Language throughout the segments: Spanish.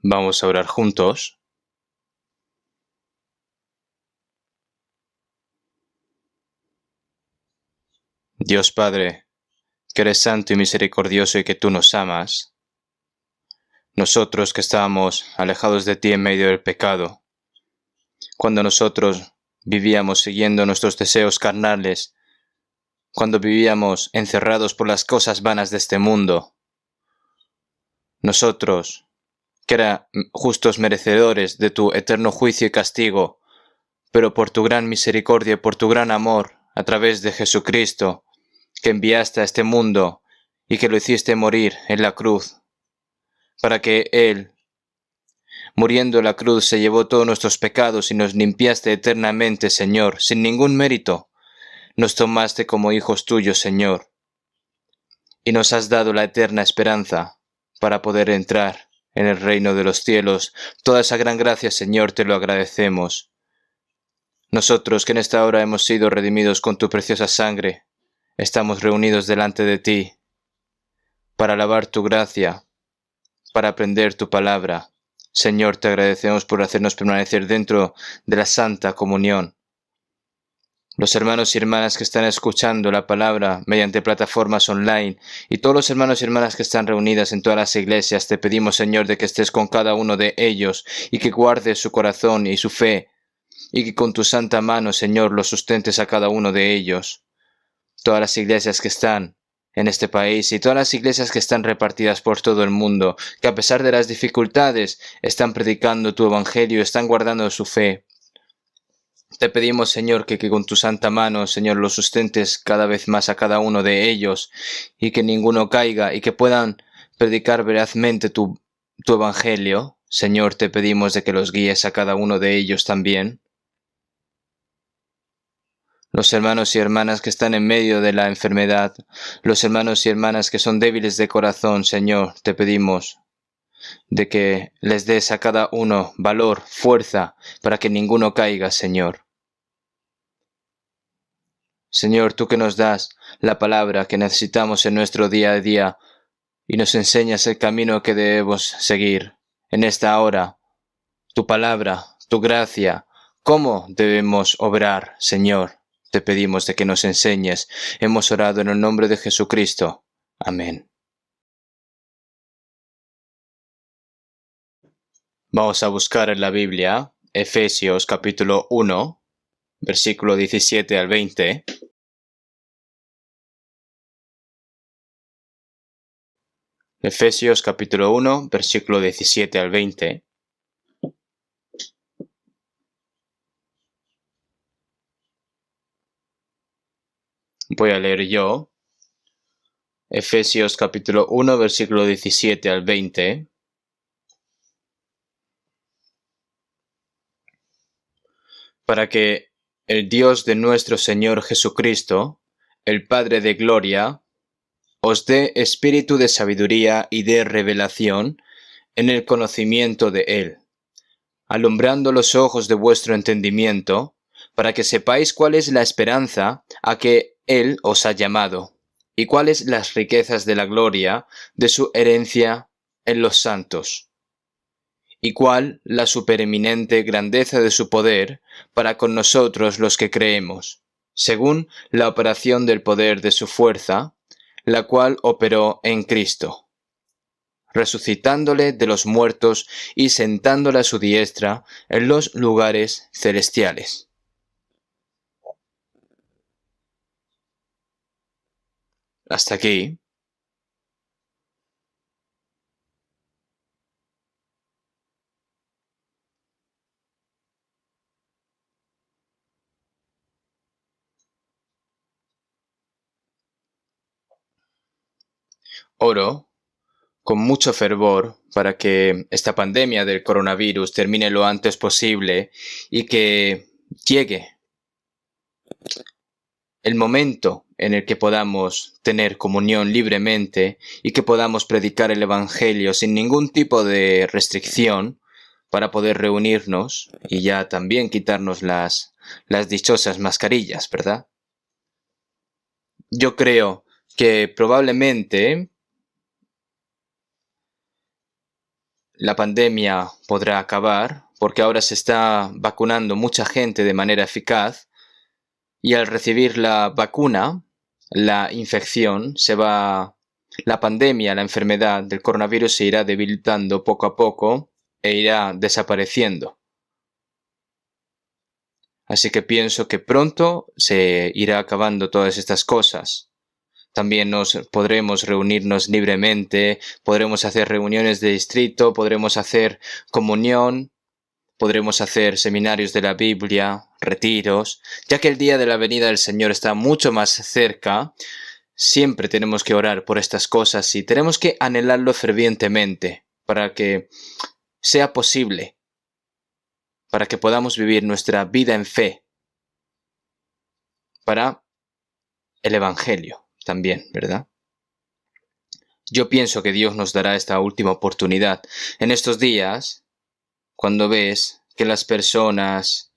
Vamos a orar juntos. Dios Padre, que eres santo y misericordioso y que tú nos amas, nosotros que estábamos alejados de ti en medio del pecado, cuando nosotros vivíamos siguiendo nuestros deseos carnales, cuando vivíamos encerrados por las cosas vanas de este mundo, nosotros, que eran justos merecedores de tu eterno juicio y castigo, pero por tu gran misericordia y por tu gran amor, a través de Jesucristo, que enviaste a este mundo y que lo hiciste morir en la cruz, para que Él, muriendo en la cruz, se llevó todos nuestros pecados y nos limpiaste eternamente, Señor, sin ningún mérito. Nos tomaste como hijos tuyos, Señor, y nos has dado la eterna esperanza para poder entrar en el reino de los cielos. Toda esa gran gracia, Señor, te lo agradecemos. Nosotros que en esta hora hemos sido redimidos con tu preciosa sangre, estamos reunidos delante de ti para alabar tu gracia, para aprender tu palabra. Señor, te agradecemos por hacernos permanecer dentro de la Santa Comunión. Los hermanos y hermanas que están escuchando la palabra mediante plataformas online y todos los hermanos y hermanas que están reunidas en todas las iglesias, te pedimos, Señor, de que estés con cada uno de ellos y que guardes su corazón y su fe y que con tu santa mano, Señor, los sustentes a cada uno de ellos. Todas las iglesias que están en este país y todas las iglesias que están repartidas por todo el mundo, que a pesar de las dificultades están predicando tu evangelio, están guardando su fe. Te pedimos, Señor, que con tu santa mano, Señor, los sustentes cada vez más a cada uno de ellos y que ninguno caiga y que puedan predicar verazmente tu evangelio. Señor, te pedimos de que los guíes a cada uno de ellos también. Los hermanos y hermanas que están en medio de la enfermedad, los hermanos y hermanas que son débiles de corazón, Señor, te pedimos de que les des a cada uno valor, fuerza, para que ninguno caiga, Señor. Señor, tú que nos das la palabra que necesitamos en nuestro día a día y nos enseñas el camino que debemos seguir en esta hora, tu palabra, tu gracia, cómo debemos obrar, Señor. Te pedimos de que nos enseñes. Hemos orado en el nombre de Jesucristo. Amén. Vamos a buscar en la Biblia Efesios capítulo 1, versículo 17 al 20. Efesios capítulo 1, versículo 17 al 20. Voy a leer yo. Efesios capítulo 1, versículo 17 al 20. Para que el Dios de nuestro Señor Jesucristo, el Padre de gloria, os dé espíritu de sabiduría y de revelación en el conocimiento de Él, alumbrando los ojos de vuestro entendimiento, para que sepáis cuál es la esperanza a que Él os ha llamado, y cuáles las riquezas de la gloria de su herencia en los santos, y cuál la supereminente grandeza de su poder para con nosotros los que creemos, según la operación del poder de su fuerza, la cual operó en Cristo, resucitándole de los muertos y sentándole a su diestra en los lugares celestiales. Hasta aquí. Oro con mucho fervor para que esta pandemia del coronavirus termine lo antes posible y que llegue el momento en el que podamos tener comunión libremente y que podamos predicar el Evangelio sin ningún tipo de restricción para poder reunirnos y ya también quitarnos las dichosas mascarillas, ¿verdad? Yo creo que probablemente la pandemia podrá acabar, porque ahora se está vacunando mucha gente de manera eficaz, y al recibir la vacuna, la infección la pandemia, la enfermedad del coronavirus se irá debilitando poco a poco e irá desapareciendo. Así que pienso que pronto se irá acabando todas estas cosas. También podremos reunirnos libremente, podremos hacer reuniones de distrito, podremos hacer comunión, podremos hacer seminarios de la Biblia, retiros. Ya que el día de la venida del Señor está mucho más cerca, siempre tenemos que orar por estas cosas y tenemos que anhelarlo fervientemente para que sea posible, para que podamos vivir nuestra vida en fe, para el Evangelio también, ¿verdad? Yo pienso que Dios nos dará esta última oportunidad. En estos días, cuando ves que las personas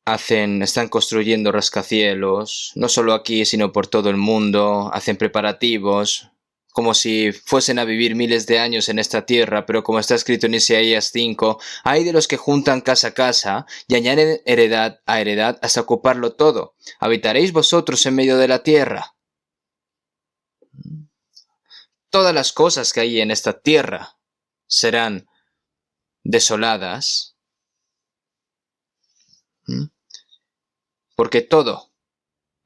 están construyendo rascacielos, no solo aquí, sino por todo el mundo, hacen preparativos, como si fuesen a vivir miles de años en esta tierra, pero como está escrito en Isaías 5, hay de los que juntan casa a casa y añaden heredad a heredad hasta ocuparlo todo. ¿Habitaréis vosotros en medio de la tierra? Todas las cosas que hay en esta tierra serán desoladas, porque todo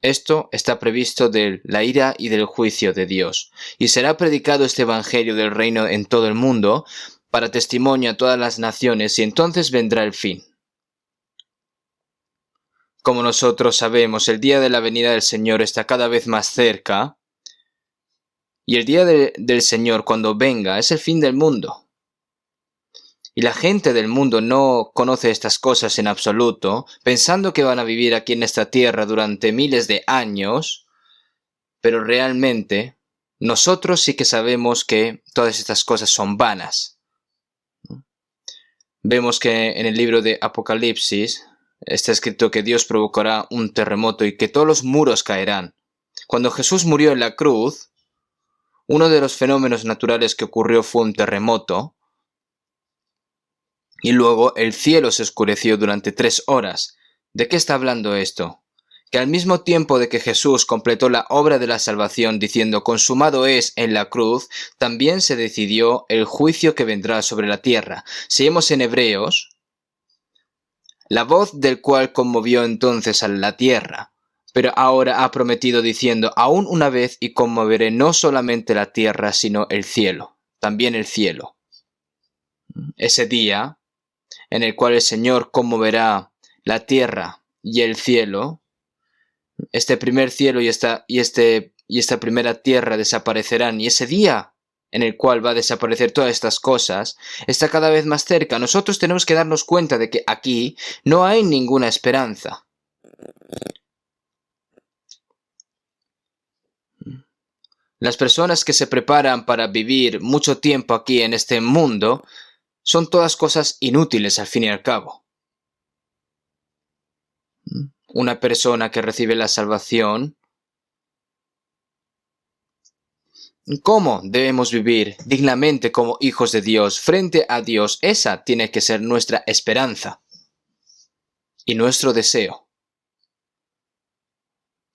esto está previsto de la ira y del juicio de Dios, y será predicado este evangelio del reino en todo el mundo para testimonio a todas las naciones, y entonces vendrá el fin. Como nosotros sabemos, el día de la venida del Señor está cada vez más cerca, y el día del Señor, cuando venga, es el fin del mundo. Y la gente del mundo no conoce estas cosas en absoluto, pensando que van a vivir aquí en esta tierra durante miles de años, pero realmente nosotros sí que sabemos que todas estas cosas son vanas. Vemos que en el libro de Apocalipsis está escrito que Dios provocará un terremoto y que todos los muros caerán. Cuando Jesús murió en la cruz, uno de los fenómenos naturales que ocurrió fue un terremoto, y luego el cielo se oscureció durante 3 horas. ¿De qué está hablando esto? Que al mismo tiempo de que Jesús completó la obra de la salvación diciendo consumado es en la cruz, también se decidió el juicio que vendrá sobre la tierra. Si vemos en Hebreos, la voz del cual conmovió entonces a la tierra, pero ahora ha prometido diciendo aún una vez y conmoveré no solamente la tierra sino el cielo, también el cielo. Ese día en el cual el Señor conmoverá la tierra y el cielo, este primer cielo y esta primera tierra desaparecerán, y ese día en el cual va a desaparecer todas estas cosas está cada vez más cerca. Nosotros tenemos que darnos cuenta de que aquí no hay ninguna esperanza. Las personas que se preparan para vivir mucho tiempo aquí en este mundo son todas cosas inútiles al fin y al cabo. Una persona que recibe la salvación, ¿cómo debemos vivir dignamente como hijos de Dios frente a Dios? Esa tiene que ser nuestra esperanza y nuestro deseo.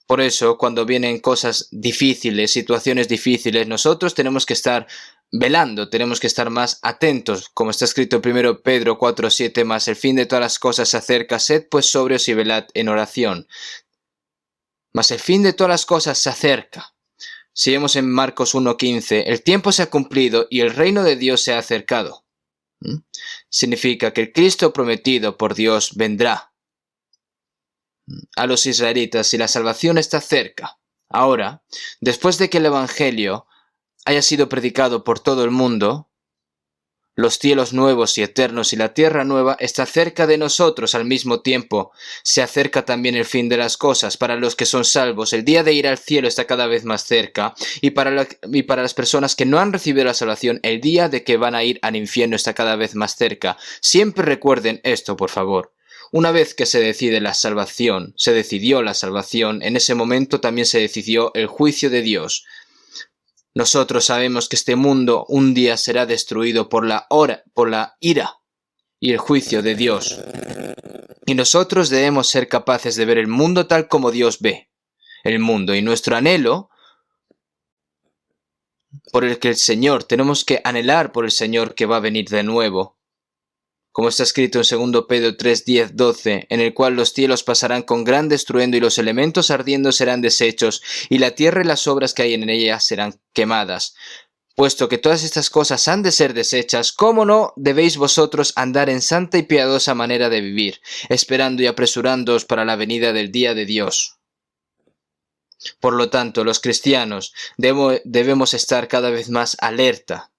Por eso, cuando vienen cosas difíciles, situaciones difíciles, nosotros tenemos que estar velando, tenemos que estar más atentos, como está escrito en 1 Pedro 4:7, más el fin de todas las cosas se acerca, sed pues sobrios y velad en oración. Mas el fin de todas las cosas se acerca. Si vemos en Marcos 1:15, el tiempo se ha cumplido y el reino de Dios se ha acercado. Significa que el Cristo prometido por Dios vendrá a los israelitas y la salvación está cerca. Ahora, después de que el Evangelio haya sido predicado por todo el mundo, los cielos nuevos y eternos y la tierra nueva está cerca de nosotros al mismo tiempo. Se acerca también el fin de las cosas. Para los que son salvos, el día de ir al cielo está cada vez más cerca. Y para las personas que no han recibido la salvación, el día de que van a ir al infierno está cada vez más cerca. Siempre recuerden esto, por favor. Una vez que se decidió la salvación, en ese momento también se decidió el juicio de Dios. Nosotros sabemos que este mundo un día será destruido por la ira y el juicio de Dios. Y nosotros debemos ser capaces de ver el mundo tal como Dios ve el mundo. Y nuestro anhelo por el que el Señor, tenemos que anhelar por el Señor que va a venir de nuevo. Como está escrito en 2 Pedro 3, 10, 12, en el cual los cielos pasarán con gran estruendo y los elementos ardiendo serán deshechos, y la tierra y las obras que hay en ella serán quemadas. Puesto que todas estas cosas han de ser deshechas, ¿cómo no debéis vosotros andar en santa y piadosa manera de vivir, esperando y apresurándoos para la venida del día de Dios? Por lo tanto, los cristianos debemos estar cada vez más alerta.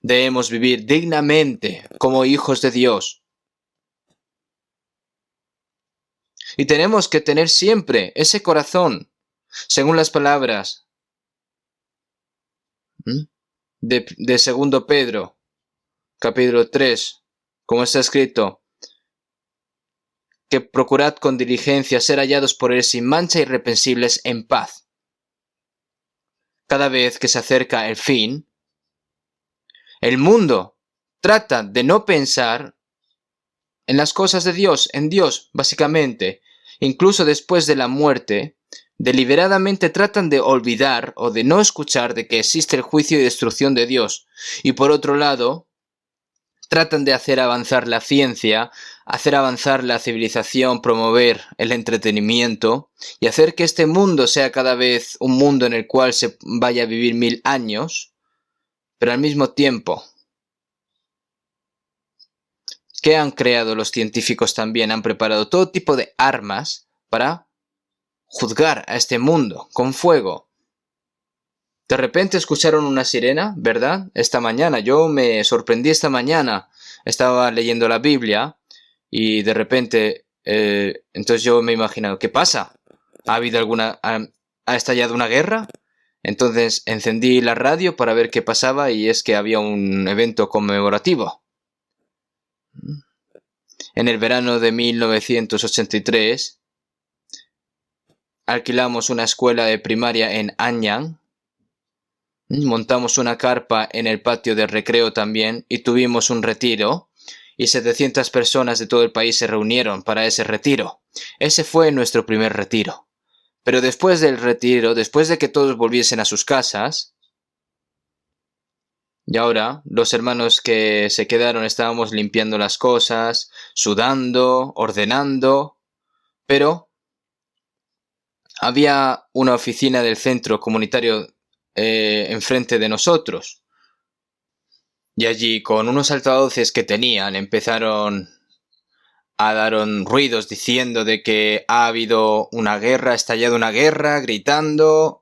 Debemos vivir dignamente como hijos de Dios. Y tenemos que tener siempre ese corazón, según las palabras de 2 Pedro, capítulo 3, como está escrito, que procurad con diligencia ser hallados por él sin mancha, irreprensibles, en paz. Cada vez que se acerca el fin, el mundo trata de no pensar en las cosas de Dios, en Dios, básicamente. Incluso después de la muerte, deliberadamente tratan de olvidar o de no escuchar de que existe el juicio y destrucción de Dios. Y por otro lado, tratan de hacer avanzar la ciencia, hacer avanzar la civilización, promover el entretenimiento y hacer que este mundo sea cada vez un mundo en el cual se vaya a vivir 1000 años, pero al mismo tiempo, ¿qué han creado los científicos también? Han preparado todo tipo de armas para juzgar a este mundo con fuego. De repente escucharon una sirena, ¿verdad? Esta mañana, yo me sorprendí esta mañana. Estaba leyendo la Biblia y de repente, entonces yo me he imaginado, ¿qué pasa? ¿Ha estallado una guerra? Entonces encendí la radio para ver qué pasaba y es que había un evento conmemorativo. En el verano de 1983, alquilamos una escuela de primaria en Anyang. Montamos una carpa en el patio de recreo también y tuvimos un retiro y 700 personas de todo el país se reunieron para ese retiro. Ese fue nuestro primer retiro. Pero después del retiro, después de que todos volviesen a sus casas, y ahora los hermanos que se quedaron estábamos limpiando las cosas, sudando, ordenando, pero había una oficina del centro comunitario enfrente de nosotros. Y allí, con unos altavoces que tenían, empezaron a dar ruidos diciendo de que ha habido una guerra, ha estallado una guerra, gritando.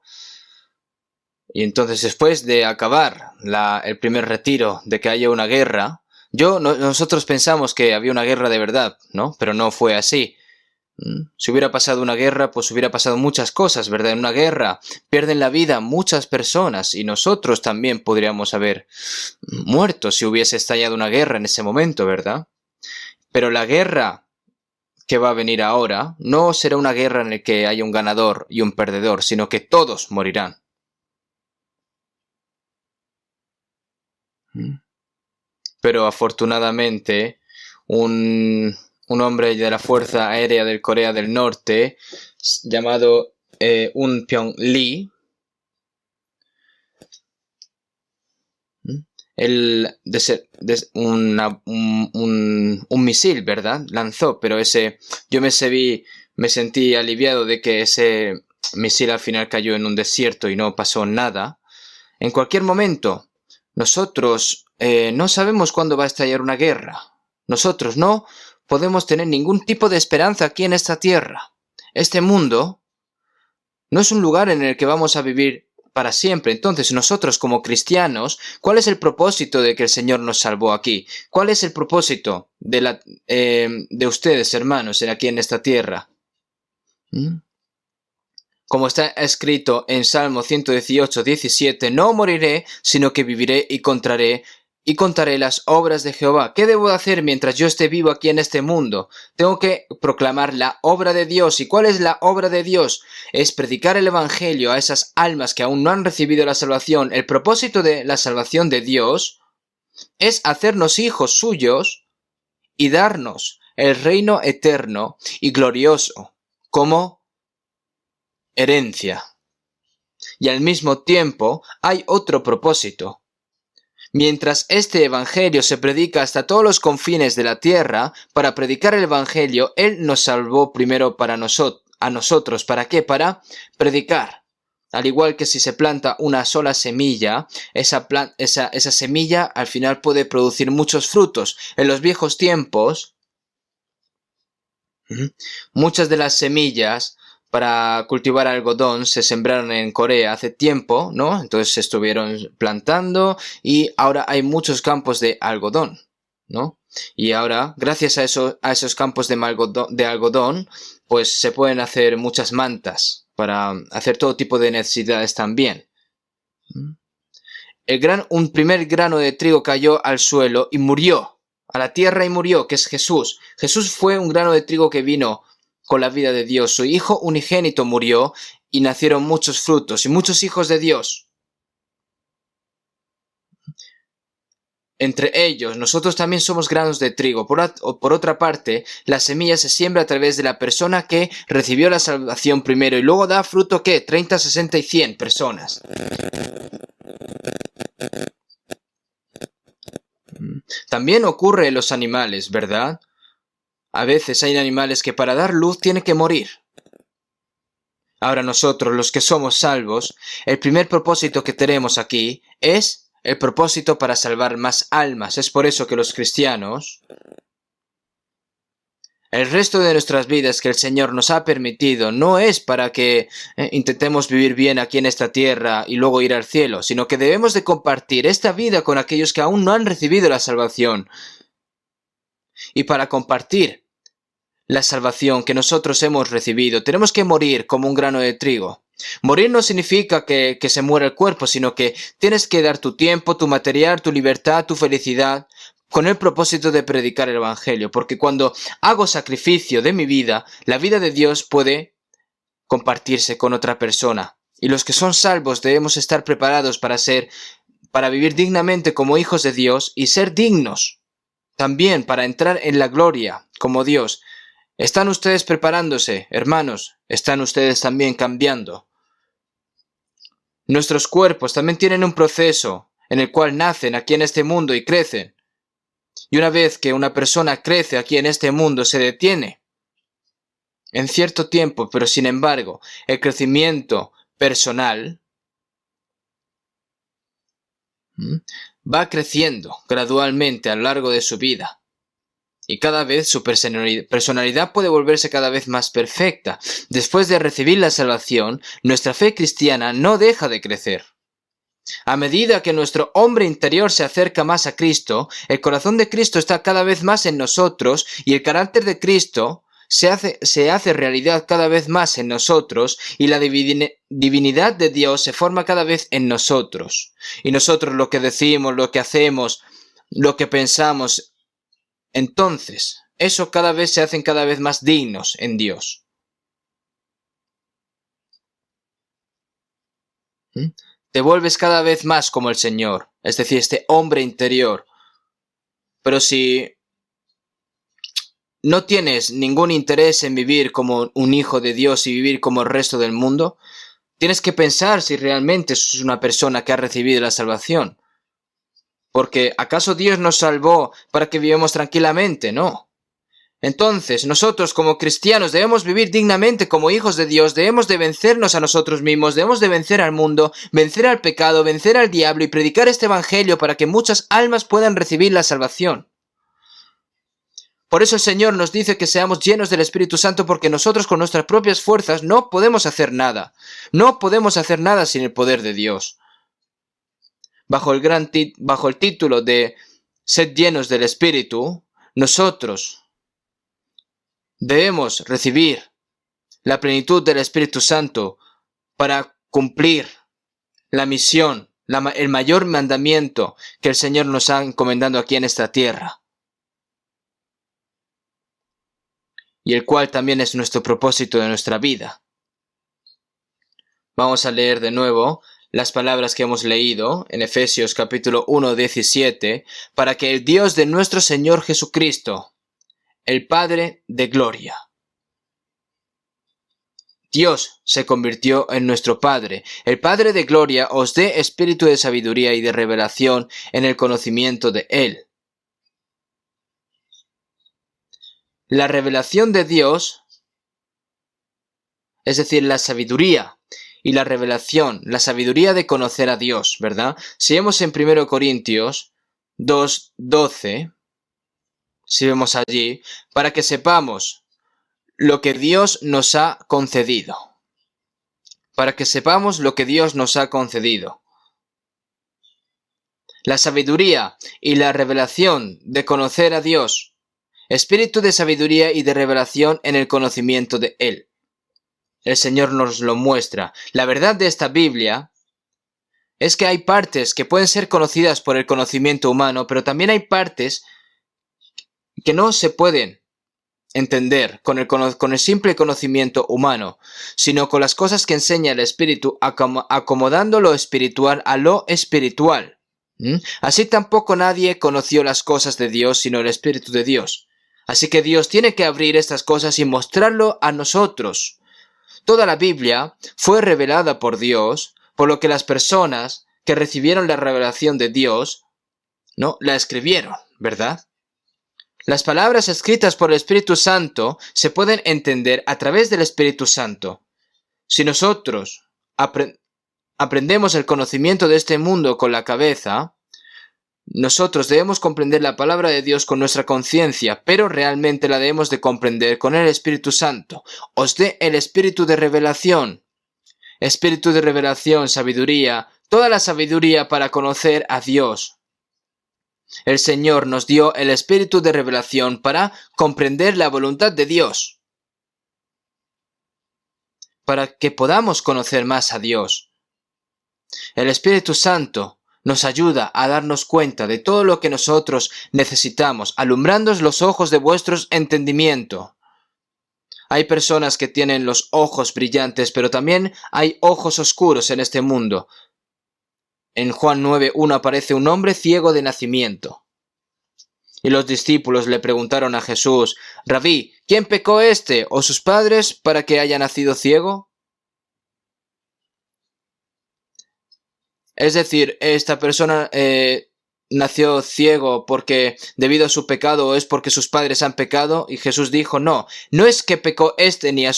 Y entonces, después de acabar el primer retiro de que haya una guerra, nosotros pensamos que había una guerra de verdad, ¿no? Pero no fue así. Si hubiera pasado una guerra, pues hubiera pasado muchas cosas, ¿verdad? En una guerra pierden la vida muchas personas y nosotros también podríamos haber muerto si hubiese estallado una guerra en ese momento, ¿verdad? Pero la guerra que va a venir ahora no será una guerra en la que haya un ganador y un perdedor, sino que todos morirán. Pero afortunadamente un hombre de la Fuerza Aérea de Corea del Norte llamado Un Pyong Lee, un misil, ¿verdad? Lanzó, pero yo me sentí aliviado de que ese misil al final cayó en un desierto y no pasó nada. En cualquier momento, nosotros no sabemos cuándo va a estallar una guerra. Nosotros no podemos tener ningún tipo de esperanza aquí en esta tierra. Este mundo no es un lugar en el que vamos a vivir para siempre. Entonces, nosotros como cristianos, ¿cuál es el propósito de que el Señor nos salvó aquí? ¿Cuál es el propósito de ustedes, hermanos, aquí en esta tierra? Como está escrito en Salmo 118, 17, no moriré, sino que viviré y contaré y contaré las obras de Jehová. ¿Qué debo hacer mientras yo esté vivo aquí en este mundo? Tengo que proclamar la obra de Dios. ¿Y cuál es la obra de Dios? Es predicar el Evangelio a esas almas que aún no han recibido la salvación. El propósito de la salvación de Dios es hacernos hijos suyos y darnos el reino eterno y glorioso como herencia. Y al mismo tiempo hay otro propósito. Mientras este evangelio se predica hasta todos los confines de la tierra, para predicar el evangelio, Él nos salvó primero a nosotros. ¿Para qué? Para predicar. Al igual que si se planta una sola semilla, esa semilla al final puede producir muchos frutos. En los viejos tiempos, muchas de las semillas para cultivar algodón se sembraron en Corea hace tiempo, ¿no? Entonces se estuvieron plantando y ahora hay muchos campos de algodón, ¿no? Y ahora, gracias a esos campos de algodón, pues se pueden hacer muchas mantas para hacer todo tipo de necesidades también. Un primer grano de trigo cayó al suelo y murió, a la tierra y murió, que es Jesús. Jesús fue un grano de trigo que vino con la vida de Dios. Su Hijo unigénito murió y nacieron muchos frutos y muchos hijos de Dios. Entre ellos, nosotros también somos granos de trigo. Por otra parte, la semilla se siembra a través de la persona que recibió la salvación primero y luego da fruto, ¿qué? 30, 60 y 100 personas. También ocurre en los animales, ¿verdad? A veces hay animales que para dar luz tienen que morir. Ahora nosotros, los que somos salvos, el primer propósito que tenemos aquí es el propósito para salvar más almas. Es por eso que los cristianos, el resto de nuestras vidas que el Señor nos ha permitido, no es para que intentemos vivir bien aquí en esta tierra y luego ir al cielo, sino que debemos de compartir esta vida con aquellos que aún no han recibido la salvación. Y para compartir la salvación que nosotros hemos recibido, tenemos que morir como un grano de trigo. Morir no significa que se muera el cuerpo, sino que tienes que dar tu tiempo, tu material, tu libertad, tu felicidad, con el propósito de predicar el Evangelio. Porque cuando hago sacrificio de mi vida, la vida de Dios puede compartirse con otra persona. Y los que son salvos debemos estar preparados para vivir dignamente como hijos de Dios y ser dignos también para entrar en la gloria como Dios. ¿Están ustedes preparándose, hermanos? ¿Están ustedes también cambiando? Nuestros cuerpos también tienen un proceso en el cual nacen aquí en este mundo y crecen. Y una vez que una persona crece aquí en este mundo, se detiene en cierto tiempo, pero sin embargo, el crecimiento personal va creciendo gradualmente a lo largo de su vida. Y cada vez su personalidad puede volverse cada vez más perfecta. Después de recibir la salvación, nuestra fe cristiana no deja de crecer. A medida que nuestro hombre interior se acerca más a Cristo, el corazón de Cristo está cada vez más en nosotros y el carácter de Cristo se hace realidad cada vez más en nosotros y la divinidad de Dios se forma cada vez en nosotros. Y nosotros lo que decimos, lo que hacemos, lo que pensamos, entonces, eso cada vez se hacen cada vez más dignos en Dios. Te vuelves cada vez más como el Señor, es decir, este hombre interior. Pero si no tienes ningún interés en vivir como un hijo de Dios y vivir como el resto del mundo, tienes que pensar si realmente es una persona que ha recibido la salvación. Porque ¿acaso Dios nos salvó para que vivamos tranquilamente? No. Entonces, nosotros como cristianos debemos vivir dignamente como hijos de Dios, debemos de vencernos a nosotros mismos, debemos de vencer al mundo, vencer al pecado, vencer al diablo y predicar este evangelio para que muchas almas puedan recibir la salvación. Por eso el Señor nos dice que seamos llenos del Espíritu Santo porque nosotros con nuestras propias fuerzas no podemos hacer nada. No podemos hacer nada sin el poder de Dios. Bajo el título de Sed llenos del Espíritu, nosotros debemos recibir la plenitud del Espíritu Santo para cumplir la misión el mayor mandamiento que el Señor nos ha encomendado aquí en esta tierra. Y el cual también es nuestro propósito de nuestra vida. Vamos a leer de nuevo las palabras que hemos leído en Efesios capítulo 1, 17, para que el Dios de nuestro Señor Jesucristo, el Padre de gloria. Dios se convirtió en nuestro Padre. El Padre de gloria os dé espíritu de sabiduría y de revelación en el conocimiento de Él. La revelación de Dios, es decir, la sabiduría y la revelación, la sabiduría de conocer a Dios, ¿verdad? Si vemos en 1 Corintios 2:12, si vemos allí, para que sepamos lo que Dios nos ha concedido. Para que sepamos lo que Dios nos ha concedido. La sabiduría y la revelación de conocer a Dios. Espíritu de sabiduría y de revelación en el conocimiento de Él. El Señor nos lo muestra. La verdad de esta Biblia es que hay partes que pueden ser conocidas por el conocimiento humano, pero también hay partes que no se pueden entender con el simple conocimiento humano, sino con las cosas que enseña el Espíritu, acomodando lo espiritual a lo espiritual. Así tampoco nadie conoció las cosas de Dios, sino el Espíritu de Dios. Así que Dios tiene que abrir estas cosas y mostrarlo a nosotros. Toda la Biblia fue revelada por Dios, por lo que las personas que recibieron la revelación de Dios, ¿no?, la escribieron, ¿verdad? Las palabras escritas por el Espíritu Santo se pueden entender a través del Espíritu Santo. Si nosotros aprendemos el conocimiento de este mundo con la cabeza, nosotros debemos comprender la palabra de Dios con nuestra conciencia, pero realmente la debemos de comprender con el Espíritu Santo. Os dé el espíritu de revelación, sabiduría, toda la sabiduría para conocer a Dios. El Señor nos dio el espíritu de revelación para comprender la voluntad de Dios, para que podamos conocer más a Dios. El Espíritu Santo nos ayuda a darnos cuenta de todo lo que nosotros necesitamos, alumbrándoos los ojos de vuestros entendimiento. Hay personas que tienen los ojos brillantes, pero también hay ojos oscuros en este mundo. En Juan 9:1 aparece un hombre ciego de nacimiento. Y los discípulos le preguntaron a Jesús: Rabí, ¿quién pecó este o sus padres para que haya nacido ciego? Es decir, esta persona nació ciego porque debido a su pecado o es porque sus padres han pecado. Y Jesús dijo: no es que pecó este ni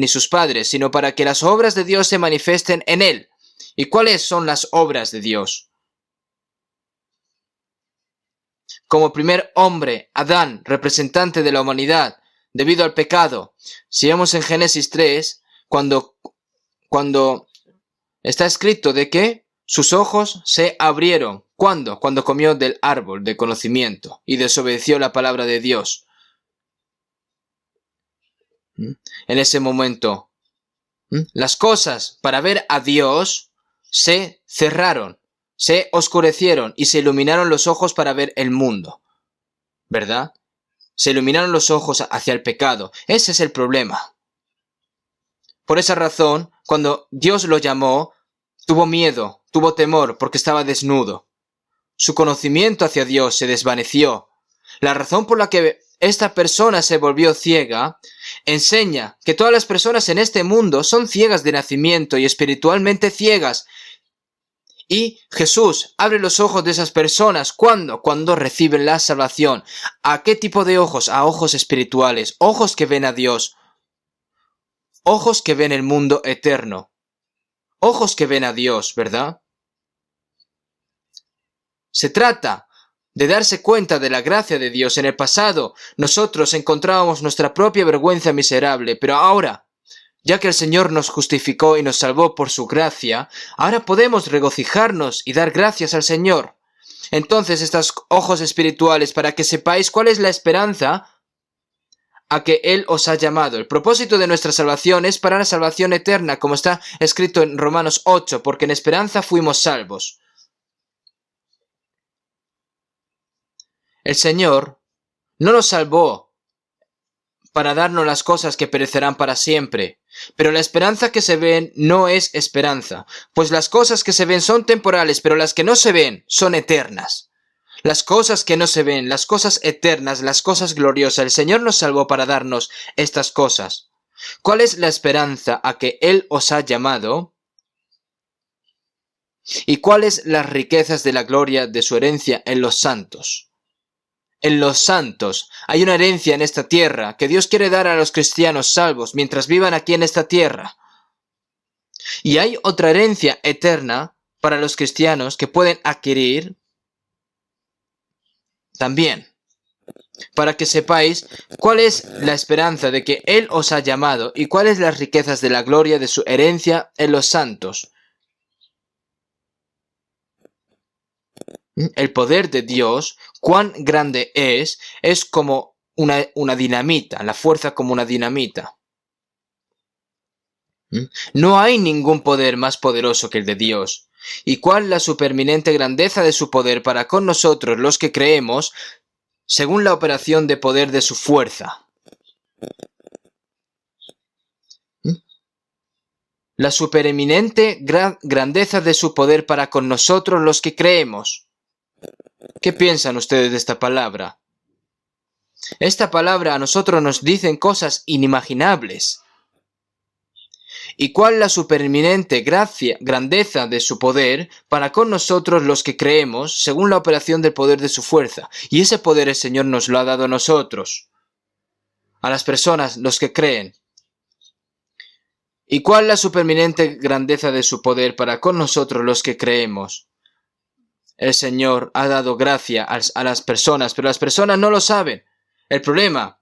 sus padres, sino para que las obras de Dios se manifiesten en él. ¿Y cuáles son las obras de Dios? Como primer hombre, Adán, representante de la humanidad, debido al pecado. Si vemos en Génesis 3, cuando está escrito de que sus ojos se abrieron. ¿Cuándo? Cuando comió del árbol de conocimiento y desobedeció la palabra de Dios. En ese momento, las cosas para ver a Dios se cerraron, se oscurecieron y se iluminaron los ojos para ver el mundo. ¿Verdad? Se iluminaron los ojos hacia el pecado. Ese es el problema. Por esa razón, cuando Dios lo llamó, tuvo miedo, tuvo temor porque estaba desnudo. Su conocimiento hacia Dios se desvaneció. La razón por la que esta persona se volvió ciega enseña que todas las personas en este mundo son ciegas de nacimiento y espiritualmente ciegas. Y Jesús abre los ojos de esas personas. ¿Cuándo? Cuando reciben la salvación. ¿A qué tipo de ojos? A ojos espirituales, ojos que ven a Dios, ojos que ven el mundo eterno. Ojos que ven a Dios, ¿verdad? Se trata de darse cuenta de la gracia de Dios. En el pasado, nosotros encontrábamos nuestra propia vergüenza miserable, pero ahora, ya que el Señor nos justificó y nos salvó por su gracia, ahora podemos regocijarnos y dar gracias al Señor. Entonces, estos ojos espirituales, para que sepáis cuál es la esperanza a que Él os ha llamado. El propósito de nuestra salvación es para la salvación eterna, como está escrito en Romanos 8, porque en esperanza fuimos salvos. El Señor no nos salvó para darnos las cosas que perecerán para siempre. Pero la esperanza que se ven no es esperanza, pues las cosas que se ven son temporales, pero las que no se ven son eternas. Las cosas que no se ven, las cosas eternas, las cosas gloriosas, el Señor nos salvó para darnos estas cosas. ¿Cuál es la esperanza a que Él os ha llamado? ¿Y cuáles las riquezas de la gloria de su herencia en los santos? En los santos hay una herencia en esta tierra que Dios quiere dar a los cristianos salvos mientras vivan aquí en esta tierra. Y hay otra herencia eterna para los cristianos que pueden adquirir también, para que sepáis cuál es la esperanza de que Él os ha llamado y cuáles las riquezas de la gloria de su herencia en los santos. El poder de Dios, cuán grande es como una dinamita, la fuerza como una dinamita. No hay ningún poder más poderoso que el de Dios. ¿Y cuál la superminente grandeza de su poder para con nosotros los que creemos, según la operación de poder de su fuerza? La supereminente grandeza de su poder para con nosotros los que creemos. ¿Qué piensan ustedes de esta palabra? Esta palabra a nosotros nos dicen cosas inimaginables. ¿Y cuál la supereminente grandeza de su poder para con nosotros los que creemos, según la operación del poder de su fuerza? Y ese poder el Señor nos lo ha dado a nosotros, a las personas, los que creen. ¿Y cuál la supereminente grandeza de su poder para con nosotros los que creemos? El Señor ha dado gracia a las personas, pero las personas no lo saben. El problema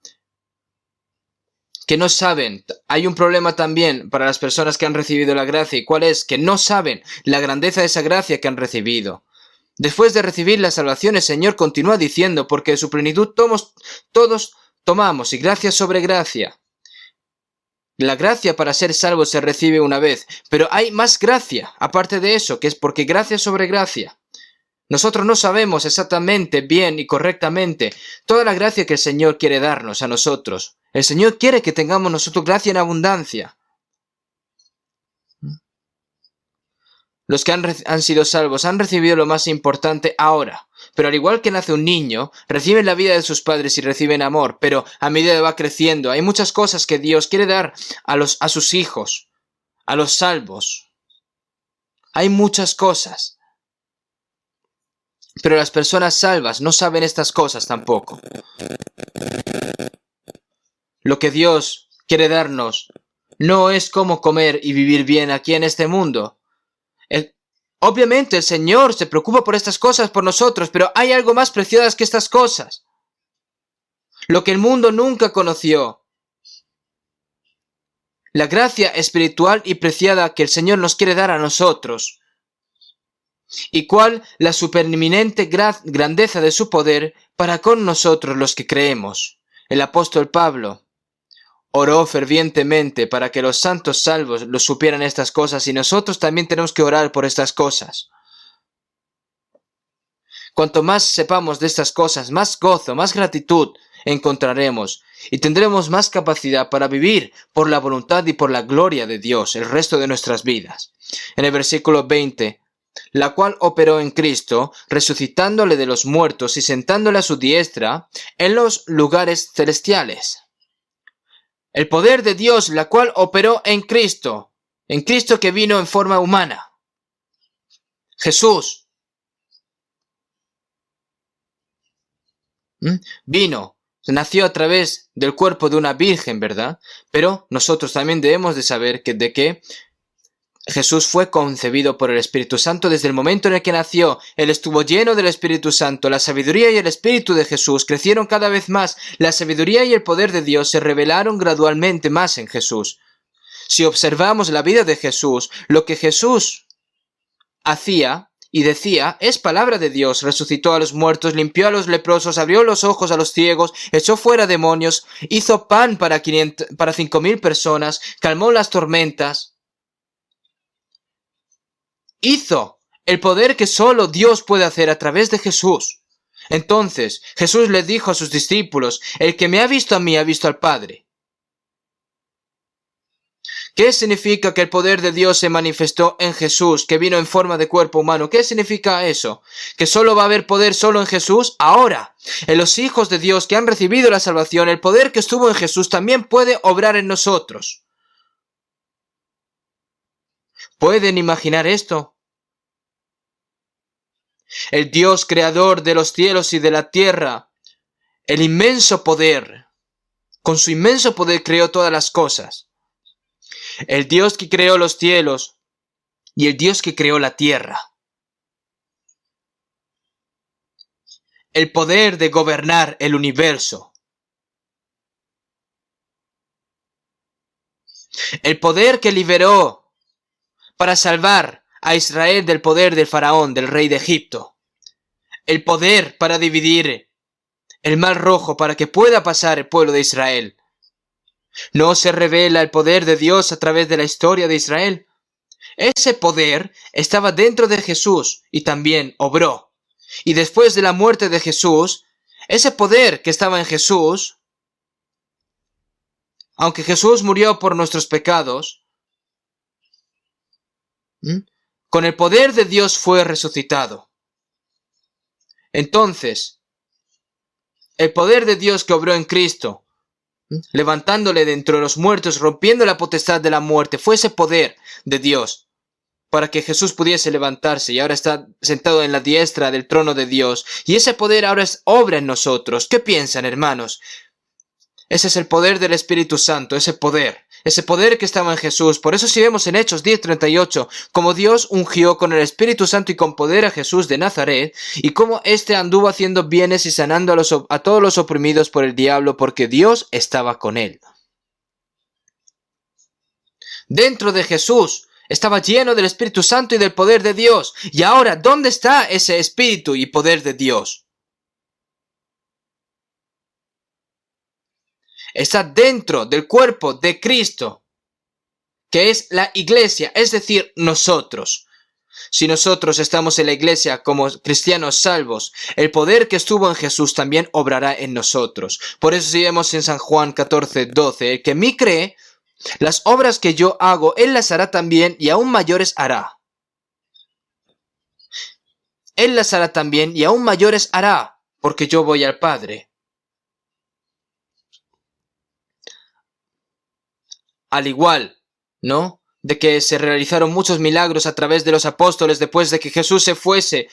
que no saben. Hay un problema también para las personas que han recibido la gracia. ¿Y cuál es? Que no saben la grandeza de esa gracia que han recibido. Después de recibir la salvación, el Señor continúa diciendo, porque de su plenitud todos tomamos, y gracia sobre gracia. La gracia para ser salvo se recibe una vez, pero hay más gracia, aparte de eso, que es porque gracia sobre gracia. Nosotros no sabemos exactamente, bien y correctamente toda la gracia que el Señor quiere darnos a nosotros. El Señor quiere que tengamos nosotros gracia en abundancia. Los que han sido salvos han recibido lo más importante ahora. Pero al igual que nace un niño, reciben la vida de sus padres y reciben amor. Pero a medida que va creciendo, hay muchas cosas que Dios quiere dar a sus hijos, a los salvos. Hay muchas cosas. Pero las personas salvas no saben estas cosas tampoco. Lo que Dios quiere darnos no es cómo comer y vivir bien aquí en este mundo. Obviamente el Señor se preocupa por estas cosas por nosotros, pero hay algo más preciado que estas cosas. Lo que el mundo nunca conoció. La gracia espiritual y preciada que el Señor nos quiere dar a nosotros. Y cuál la supereminente grandeza de su poder para con nosotros los que creemos. El apóstol Pablo oró fervientemente para que los santos salvos lo supieran estas cosas, y nosotros también tenemos que orar por estas cosas. Cuanto más sepamos de estas cosas, más gozo, más gratitud encontraremos y tendremos más capacidad para vivir por la voluntad y por la gloria de Dios el resto de nuestras vidas. En el versículo 20, la cual operó en Cristo, resucitándole de los muertos y sentándole a su diestra en los lugares celestiales. El poder de Dios, la cual operó en Cristo que vino en forma humana. Jesús vino, nació a través del cuerpo de una virgen, ¿verdad? Pero nosotros también debemos de saber de que Jesús fue concebido por el Espíritu Santo desde el momento en el que nació. Él estuvo lleno del Espíritu Santo. La sabiduría y el Espíritu de Jesús crecieron cada vez más. La sabiduría y el poder de Dios se revelaron gradualmente más en Jesús. Si observamos la vida de Jesús, lo que Jesús hacía y decía es palabra de Dios. Resucitó a los muertos, limpió a los leprosos, abrió los ojos a los ciegos, echó fuera demonios, hizo pan para 5,000 personas, calmó las tormentas. Hizo el poder que solo Dios puede hacer a través de Jesús. Entonces Jesús le dijo a sus discípulos: el que me ha visto a mí ha visto al Padre. ¿Qué significa que el poder de Dios se manifestó en Jesús, que vino en forma de cuerpo humano? ¿Qué significa eso? ¿Que solo va a haber poder solo en Jesús? Ahora, en los hijos de Dios que han recibido la salvación, el poder que estuvo en Jesús también puede obrar en nosotros. ¿Pueden imaginar esto? El Dios creador de los cielos y de la tierra, el inmenso poder, con su inmenso poder creó todas las cosas. El Dios que creó los cielos y el Dios que creó la tierra. El poder de gobernar el universo. El poder que liberó para salvar a Israel del poder del faraón, del rey de Egipto. El poder para dividir el mar rojo para que pueda pasar el pueblo de Israel. ¿No se revela el poder de Dios a través de la historia de Israel? Ese poder estaba dentro de Jesús y también obró. Y después de la muerte de Jesús, ese poder que estaba en Jesús, aunque Jesús murió por nuestros pecados, con el poder de Dios fue resucitado. Entonces, el poder de Dios que obró en Cristo, levantándole de entre los muertos, rompiendo la potestad de la muerte, fue ese poder de Dios para que Jesús pudiese levantarse y ahora está sentado en la diestra del trono de Dios. Y ese poder ahora obra en nosotros. ¿Qué piensan, hermanos? Ese es el poder del Espíritu Santo, ese poder que estaba en Jesús. Por eso si vemos en Hechos 10:38, como Dios ungió con el Espíritu Santo y con poder a Jesús de Nazaret, y cómo éste anduvo haciendo bienes y sanando a todos los oprimidos por el diablo, porque Dios estaba con él. Dentro de Jesús estaba lleno del Espíritu Santo y del poder de Dios. Y ahora, ¿dónde está ese Espíritu y poder de Dios? Está dentro del cuerpo de Cristo, que es la iglesia, es decir, nosotros. Si nosotros estamos en la iglesia como cristianos salvos, el poder que estuvo en Jesús también obrará en nosotros. Por eso si vemos en San Juan 14:12, el que en mí cree, las obras que yo hago, él las hará también y aún mayores hará. Él las hará también y aún mayores hará, porque yo voy al Padre. Al igual, ¿no?, de que se realizaron muchos milagros a través de los apóstoles después de que Jesús se fuese.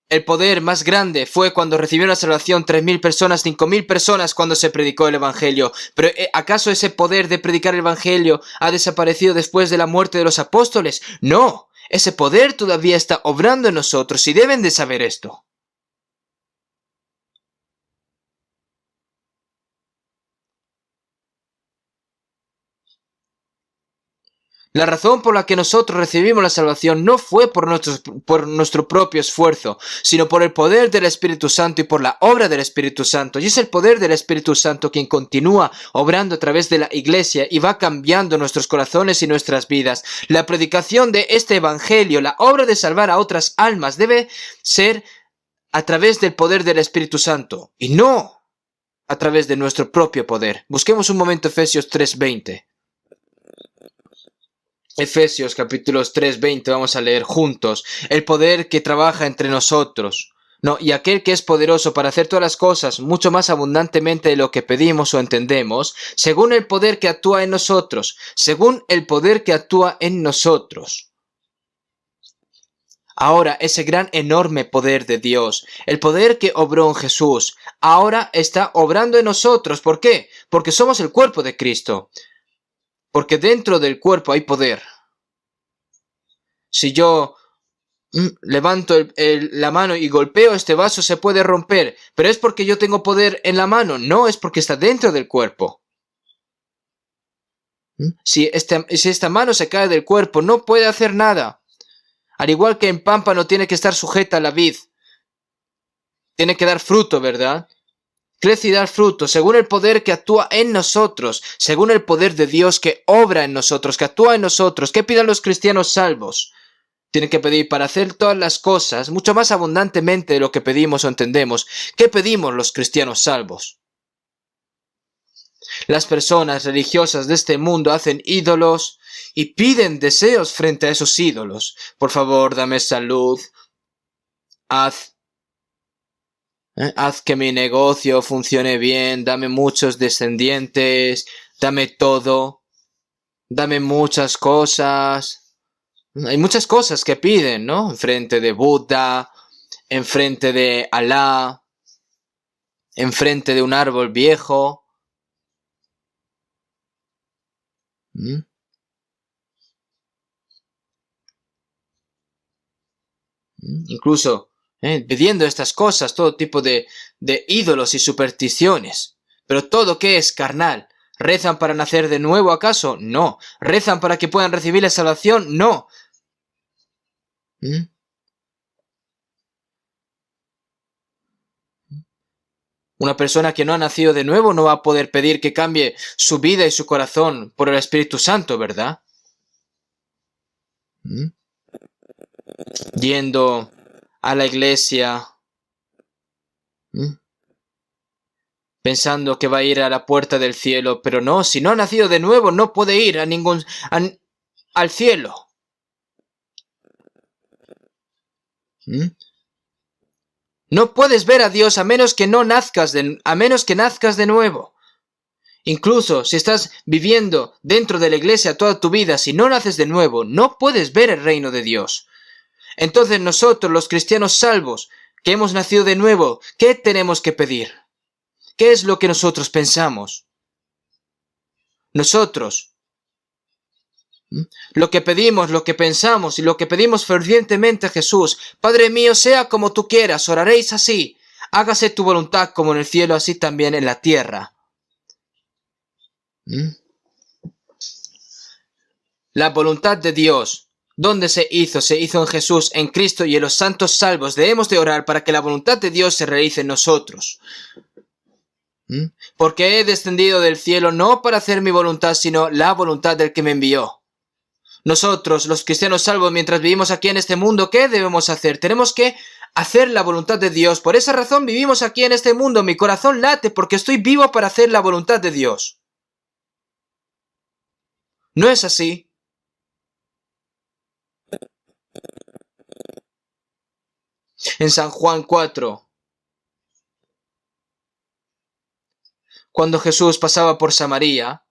El poder más grande fue cuando recibió la salvación 3.000 personas, 5.000 personas cuando se predicó el Evangelio. Pero ¿acaso ese poder de predicar el Evangelio ha desaparecido después de la muerte de los apóstoles? No, ese poder todavía está obrando en nosotros y deben de saber esto. La razón por la que nosotros recibimos la salvación no fue por nuestro propio esfuerzo, sino por el poder del Espíritu Santo y por la obra del Espíritu Santo. Y es el poder del Espíritu Santo quien continúa obrando a través de la iglesia y va cambiando nuestros corazones y nuestras vidas. La predicación de este Evangelio, la obra de salvar a otras almas, debe ser a través del poder del Espíritu Santo y no a través de nuestro propio poder. Busquemos un momento Efesios 3:20. Efesios capítulos 3:20, vamos a leer juntos. El poder que trabaja entre nosotros. No, y aquel que es poderoso para hacer todas las cosas mucho más abundantemente de lo que pedimos o entendemos, según el poder que actúa en nosotros. Según el poder que actúa en nosotros. Ahora, ese gran enorme poder de Dios, el poder que obró en Jesús, ahora está obrando en nosotros. ¿Por qué? Porque somos el cuerpo de Cristo. Porque dentro del cuerpo hay poder. Si yo levanto la mano y golpeo este vaso, se puede romper. ¿Pero es porque yo tengo poder en la mano? No, es porque está dentro del cuerpo. Si esta mano se cae del cuerpo, no puede hacer nada. Al igual que en pámpano tiene que estar sujeta a la vid. Tiene que dar fruto, ¿verdad? Crece y da fruto, según el poder que actúa en nosotros, según el poder de Dios que obra en nosotros, que actúa en nosotros. ¿Qué piden los cristianos salvos? Tienen que pedir para hacer todas las cosas mucho más abundantemente de lo que pedimos o entendemos. ¿Qué pedimos los cristianos salvos? Las personas religiosas de este mundo hacen ídolos y piden deseos frente a esos ídolos. Por favor, dame salud. Haz que mi negocio funcione bien. Dame muchos descendientes. Dame todo. Dame muchas cosas. Hay muchas cosas que piden, ¿no? Enfrente de Buda, enfrente de Alá, enfrente de un árbol viejo. Incluso pidiendo estas cosas, todo tipo de ídolos y supersticiones. Pero todo que es carnal. ¿Rezan para nacer de nuevo acaso? No. ¿Rezan para que puedan recibir la salvación? No. Una persona que no ha nacido de nuevo no va a poder pedir que cambie su vida y su corazón por el Espíritu Santo, ¿verdad? Yendo a la iglesia, pensando que va a ir a la puerta del cielo, pero no, si no ha nacido de nuevo no puede ir a al cielo. No puedes ver a Dios a menos que nazcas de nuevo. Incluso si estás viviendo dentro de la iglesia toda tu vida, si no naces de nuevo, no puedes ver el reino de Dios. Entonces nosotros, los cristianos salvos, que hemos nacido de nuevo, ¿qué tenemos que pedir? ¿Qué es lo que nosotros pensamos? Nosotros, lo que pedimos, lo que pensamos y lo que pedimos fervientemente a Jesús: Padre mío, sea como tú quieras, oraréis así: hágase tu voluntad como en el cielo, así también en la tierra. La voluntad de Dios, ¿dónde se hizo? Se hizo en Jesús, en Cristo y en los santos salvos. Debemos de orar para que la voluntad de Dios se realice en nosotros. Porque he descendido del cielo no para hacer mi voluntad, sino la voluntad del que me envió. Nosotros, los cristianos salvos, mientras vivimos aquí en este mundo, ¿qué debemos hacer? Tenemos que hacer la voluntad de Dios. Por esa razón vivimos aquí en este mundo. Mi corazón late porque estoy vivo para hacer la voluntad de Dios. ¿No es así? En San Juan 4, cuando Jesús pasaba por Samaria,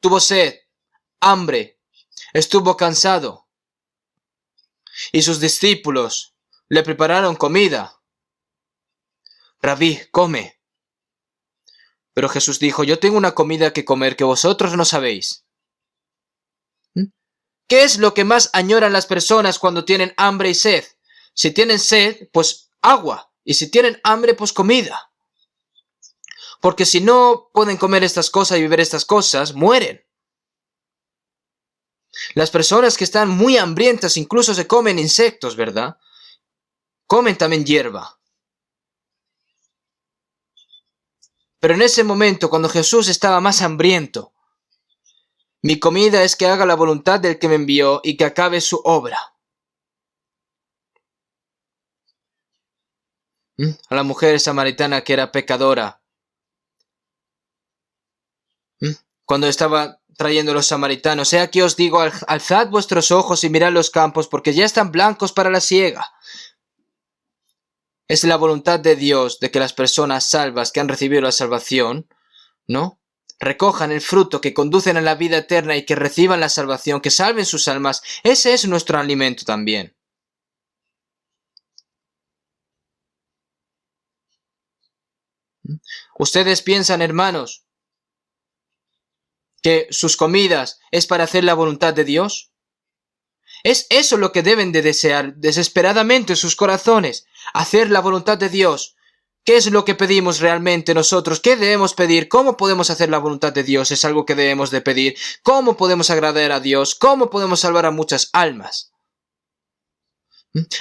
tuvo sed, hambre, estuvo cansado, y sus discípulos le prepararon comida. Rabí, come. Pero Jesús dijo: yo tengo una comida que comer que vosotros no sabéis. ¿Qué es lo que más añoran las personas cuando tienen hambre y sed? Si tienen sed, pues agua. Y si tienen hambre, pues comida. Porque si no pueden comer estas cosas y beber estas cosas, mueren. Las personas que están muy hambrientas incluso se comen insectos, ¿verdad? Comen también hierba. Pero en ese momento, cuando Jesús estaba más hambriento: mi comida es que haga la voluntad del que me envió y que acabe su obra. A la mujer samaritana que era pecadora, cuando estaba trayendo los samaritanos: he aquí os digo, alzad vuestros ojos y mirad los campos, porque ya están blancos para la siega. Es la voluntad de Dios de que las personas salvas que han recibido la salvación, ¿no?, recojan el fruto que conducen a la vida eterna y que reciban la salvación, que salven sus almas. Ese es nuestro alimento también. ¿Ustedes piensan, hermanos, que sus comidas es para hacer la voluntad de Dios? Es eso lo que deben de desear desesperadamente en sus corazones: hacer la voluntad de Dios. ¿Qué es lo que pedimos realmente nosotros? ¿Qué debemos pedir? ¿Cómo podemos hacer la voluntad de Dios? Es algo que debemos de pedir. ¿Cómo podemos agradar a Dios? ¿Cómo podemos salvar a muchas almas?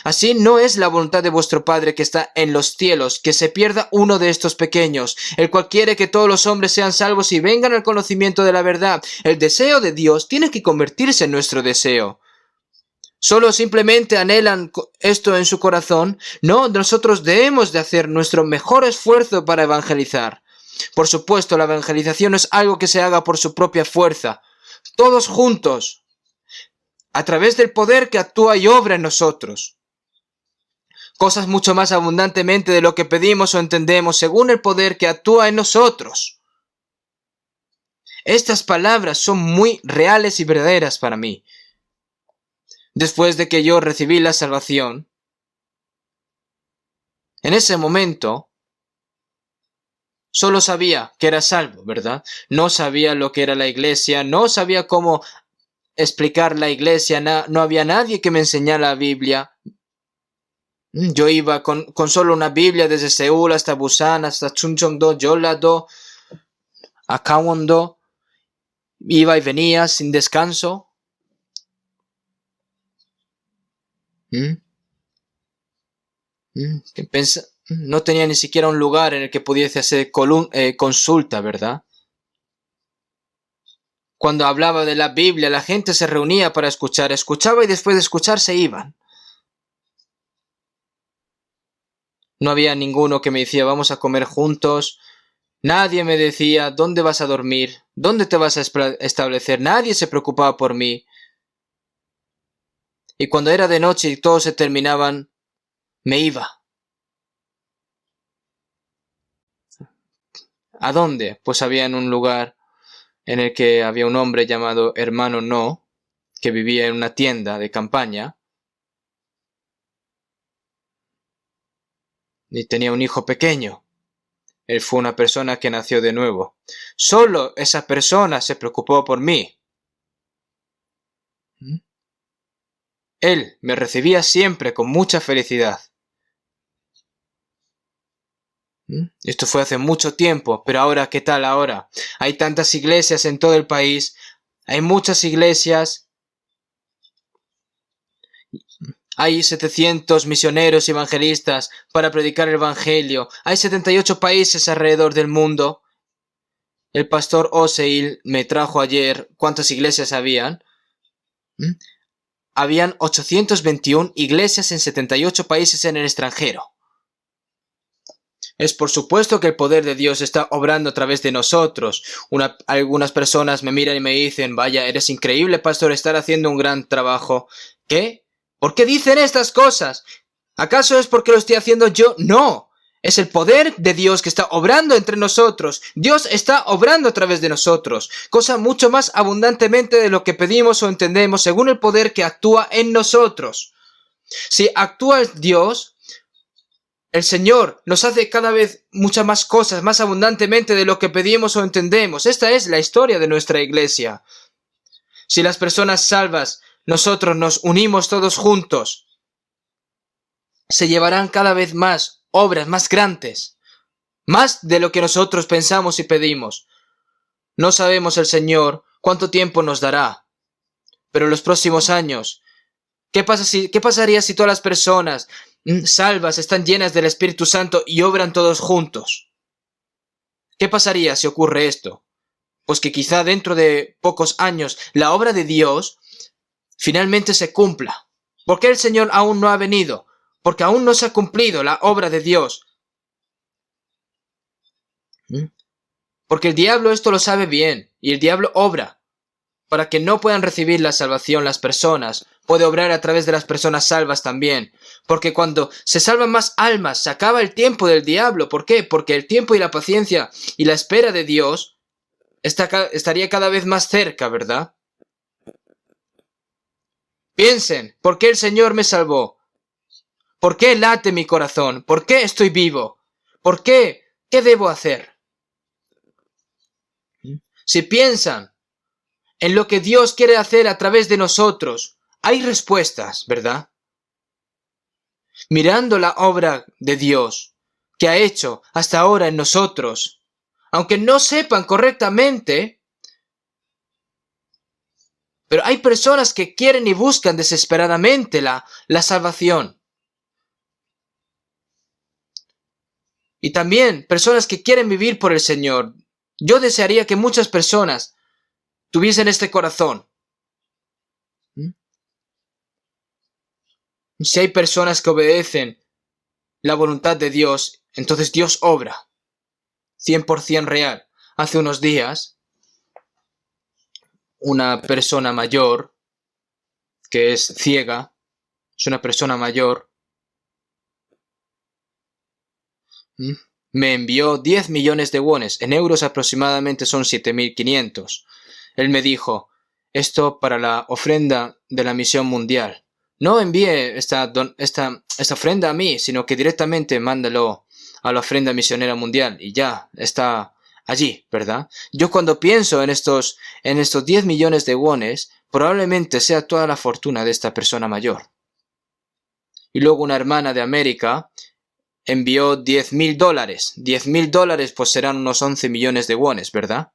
Así no es la voluntad de vuestro Padre que está en los cielos, que se pierda uno de estos pequeños, el cual quiere que todos los hombres sean salvos y vengan al conocimiento de la verdad. El deseo de Dios tiene que convertirse en nuestro deseo. solo simplemente anhelan esto en su corazón. No, nosotros debemos de hacer nuestro mejor esfuerzo para evangelizar. Por supuesto, la evangelización no es algo que se haga por su propia fuerza. Todos juntos, a través del poder que actúa y obra en nosotros. Cosas mucho más abundantemente de lo que pedimos o entendemos, según el poder que actúa en nosotros. Estas palabras son muy reales y verdaderas para mí. Después de que yo recibí la salvación, en ese momento, solo sabía que era salvo, ¿verdad? No sabía lo que era la iglesia, no sabía cómo explicar la iglesia, no había nadie que me enseñara la Biblia. Yo iba con solo una Biblia desde Seúl hasta Busan, hasta Chuncheon-do, Jeolla-do, a Gangwon-do. Iba y venía sin descanso. No tenía ni siquiera un lugar en el que pudiese hacer consulta, ¿verdad? Cuando hablaba de la Biblia, la gente se reunía para escuchar, escuchaba y después de escuchar se iban. No había ninguno que me decía, vamos a comer juntos. Nadie me decía, ¿dónde vas a dormir? ¿Dónde te vas a establecer? Nadie se preocupaba por mí. Y cuando era de noche y todos se terminaban, me iba. ¿A dónde? Pues había en un lugar en el que había un hombre llamado Hermano No, que vivía en una tienda de campaña y tenía un hijo pequeño. Él fue una persona que nació de nuevo. Solo esa persona se preocupó por mí. Él me recibía siempre con mucha felicidad. Esto fue hace mucho tiempo, pero ahora, ¿qué tal ahora? Hay tantas iglesias en todo el país, hay muchas iglesias, hay 700 misioneros y evangelistas para predicar el evangelio, hay 78 países alrededor del mundo. El pastor Oseil me trajo ayer cuántas iglesias habían. Habían 821 iglesias en 78 países en el extranjero. Es por supuesto que el poder de Dios está obrando a través de nosotros. Algunas personas me miran y me dicen, vaya, eres increíble, pastor, estar haciendo un gran trabajo. ¿Qué? ¿Por qué dicen estas cosas? ¿Acaso es porque lo estoy haciendo yo? No. Es el poder de Dios que está obrando entre nosotros. Dios está obrando a través de nosotros. Cosa mucho más abundantemente de lo que pedimos o entendemos según el poder que actúa en nosotros. Si actúa Dios, el Señor nos hace cada vez muchas más cosas, más abundantemente de lo que pedimos o entendemos. Esta es la historia de nuestra iglesia. Si las personas salvas, nosotros nos unimos todos juntos, se llevarán cada vez más obras más grandes, más de lo que nosotros pensamos y pedimos. No sabemos el Señor cuánto tiempo nos dará, pero en los próximos años, ¿qué pasaría si todas las personas salvas están llenas del Espíritu Santo y obran todos juntos? ¿Qué pasaría si ocurre esto? Pues que quizá dentro de pocos años la obra de Dios finalmente se cumpla. ¿Por qué el Señor aún no ha venido? Porque aún no se ha cumplido la obra de Dios. Porque el diablo esto lo sabe bien, y el diablo obra para que no puedan recibir la salvación las personas. Puede obrar a través de las personas salvas también. Porque cuando se salvan más almas, se acaba el tiempo del diablo. ¿Por qué? Porque el tiempo y la paciencia y la espera de Dios estaría cada vez más cerca, ¿verdad? Piensen, ¿por qué el Señor me salvó? ¿Por qué late mi corazón? ¿Por qué estoy vivo? ¿Por qué? ¿Qué debo hacer? Si piensan en lo que Dios quiere hacer a través de nosotros, hay respuestas, ¿verdad? Mirando la obra de Dios que ha hecho hasta ahora en nosotros, aunque no sepan correctamente, pero hay personas que quieren y buscan desesperadamente la salvación. Y también personas que quieren vivir por el Señor. Yo desearía que muchas personas tuviesen este corazón. Si hay personas que obedecen la voluntad de Dios, entonces Dios obra. 100% real. Hace unos días, una persona mayor, que es ciega, es una persona mayor, me envió 10 millones de wones. En euros aproximadamente son 7.500. Él me dijo, esto para la ofrenda de la misión mundial. No envíe esta ofrenda a mí, sino que directamente mándalo a la ofrenda misionera mundial y ya está allí, ¿verdad? Yo cuando pienso en estos 10 millones de wones, probablemente sea toda la fortuna de esta persona mayor. Y luego una hermana de América envió $10.000. $10.000 pues serán unos 11 millones de wones, ¿verdad?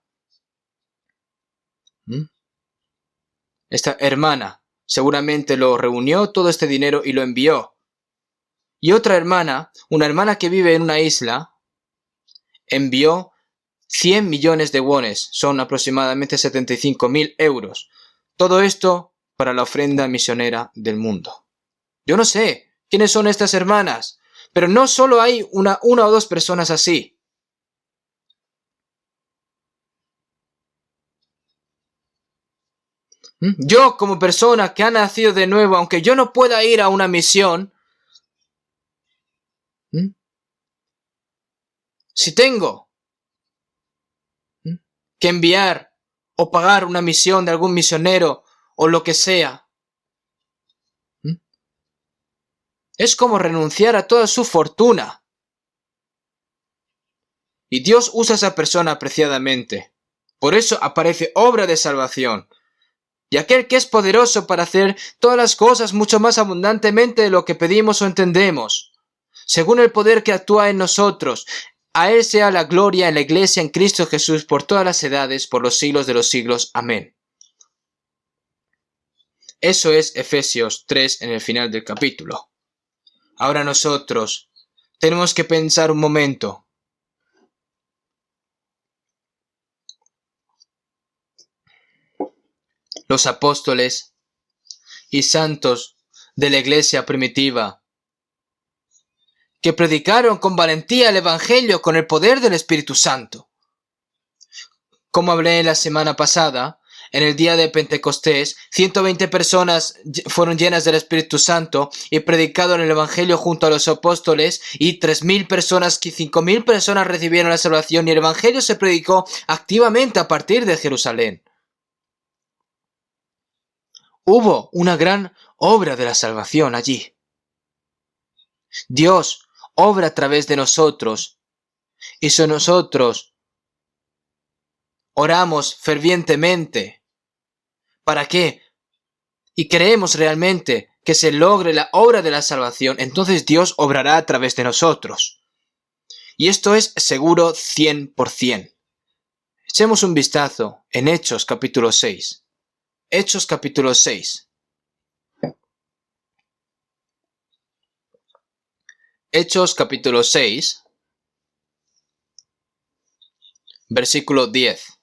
Esta hermana seguramente lo reunió todo este dinero y lo envió. Y otra hermana, una hermana que vive en una isla, envió 100 millones de wones, son aproximadamente 75.000 euros. Todo esto para la ofrenda misionera del mundo. Yo no sé quiénes son estas hermanas, pero no solo hay una o dos personas así. Yo, como persona que ha nacido de nuevo, aunque yo no pueda ir a una misión, si tengo que enviar o pagar una misión de algún misionero o lo que sea, es como renunciar a toda su fortuna. Y Dios usa a esa persona apreciadamente. Por eso aparece obra de salvación. Y aquel que es poderoso para hacer todas las cosas mucho más abundantemente de lo que pedimos o entendemos, según el poder que actúa en nosotros, a Él sea la gloria en la Iglesia en Cristo Jesús por todas las edades, por los siglos de los siglos. Amén. Eso es Efesios 3 en el final del capítulo. Ahora nosotros tenemos que pensar un momento. Los apóstoles y santos de la iglesia primitiva, que predicaron con valentía el Evangelio con el poder del Espíritu Santo. Como hablé la semana pasada, en el día de Pentecostés, 120 personas fueron llenas del Espíritu Santo y predicaron el Evangelio junto a los apóstoles, y 3.000 personas, 5.000 personas recibieron la salvación, y el Evangelio se predicó activamente a partir de Jerusalén. Hubo una gran obra de la salvación allí. Dios obra a través de nosotros, y si nosotros oramos fervientemente, ¿para qué? Y creemos realmente que se logre la obra de la salvación, entonces Dios obrará a través de nosotros. Y esto es seguro 100%. Echemos un vistazo en Hechos capítulo 6. Hechos capítulo 6. Hechos capítulo 6, versículo 10.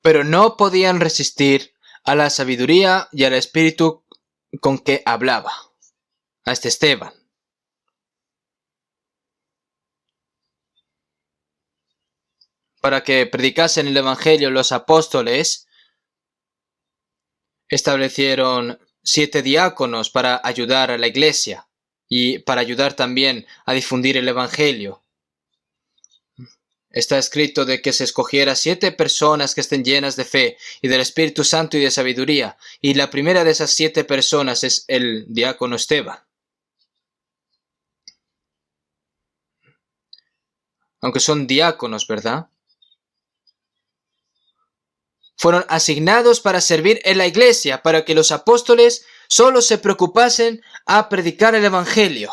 Pero no podían resistir a la sabiduría y al espíritu con que hablaba. A este Esteban. Para que predicasen el Evangelio, los apóstoles establecieron 7 diáconos para ayudar a la iglesia y para ayudar también a difundir el Evangelio. Está escrito de que se escogiera 7 personas que estén llenas de fe y del Espíritu Santo y de sabiduría, y la primera de esas 7 personas es el diácono Esteban. Aunque son diáconos, ¿verdad? Fueron asignados para servir en la iglesia, para que los apóstoles solo se preocupasen a predicar el Evangelio.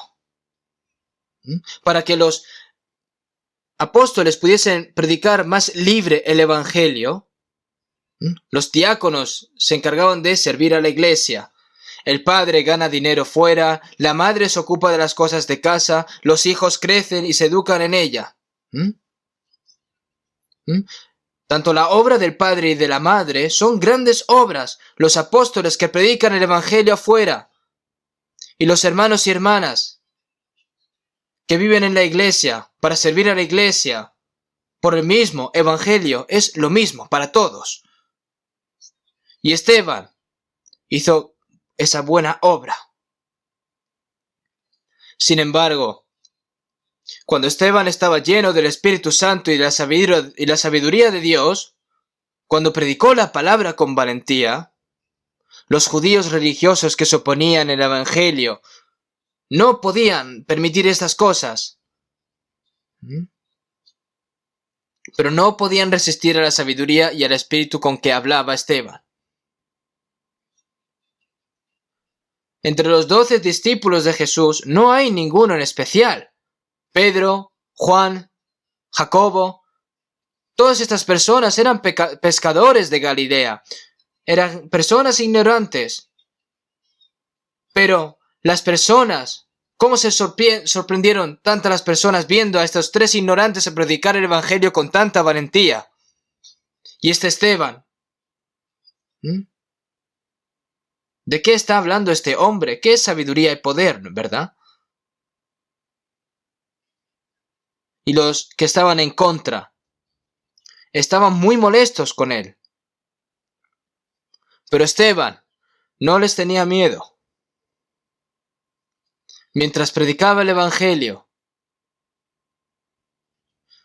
Para que los apóstoles pudiesen predicar más libre el Evangelio, los diáconos se encargaban de servir a la iglesia. El padre gana dinero fuera, la madre se ocupa de las cosas de casa, los hijos crecen y se educan en ella. ¿Mm? ¿Mm? Tanto la obra del padre y de la madre son grandes obras, los apóstoles que predican el evangelio afuera, y los hermanos y hermanas que viven en la iglesia para servir a la iglesia por el mismo evangelio, es lo mismo para todos. Y Esteban hizo esa buena obra. Sin embargo, cuando Esteban estaba lleno del Espíritu Santo y la sabiduría de Dios, cuando predicó la palabra con valentía, los judíos religiosos que se oponían al evangelio no podían permitir estas cosas, pero no podían resistir a la sabiduría y al espíritu con que hablaba Esteban. Entre los 12 discípulos de Jesús no hay ninguno en especial. Pedro, Juan, Jacobo, todas estas personas eran pescadores de Galilea. Eran personas ignorantes. Pero las personas, ¿cómo se sorprendieron tantas las personas viendo a estos 3 ignorantes predicar el evangelio con tanta valentía? Y este Esteban, ¿de qué está hablando este hombre? ¿Qué es sabiduría y poder, verdad? Y los que estaban en contra estaban muy molestos con él. Pero Esteban no les tenía miedo. Mientras predicaba el evangelio,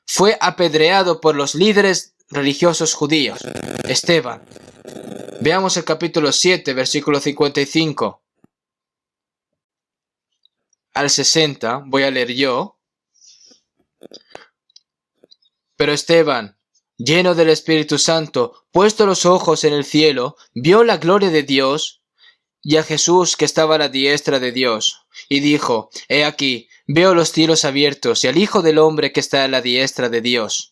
fue apedreado por los líderes religiosos judíos. Esteban. Veamos el capítulo 7, versículo 55 al 60. Voy a leer yo. Pero Esteban, lleno del Espíritu Santo, puesto los ojos en el cielo, vio la gloria de Dios y a Jesús que estaba a la diestra de Dios, y dijo: He aquí, veo los cielos abiertos y al Hijo del Hombre que está a la diestra de Dios.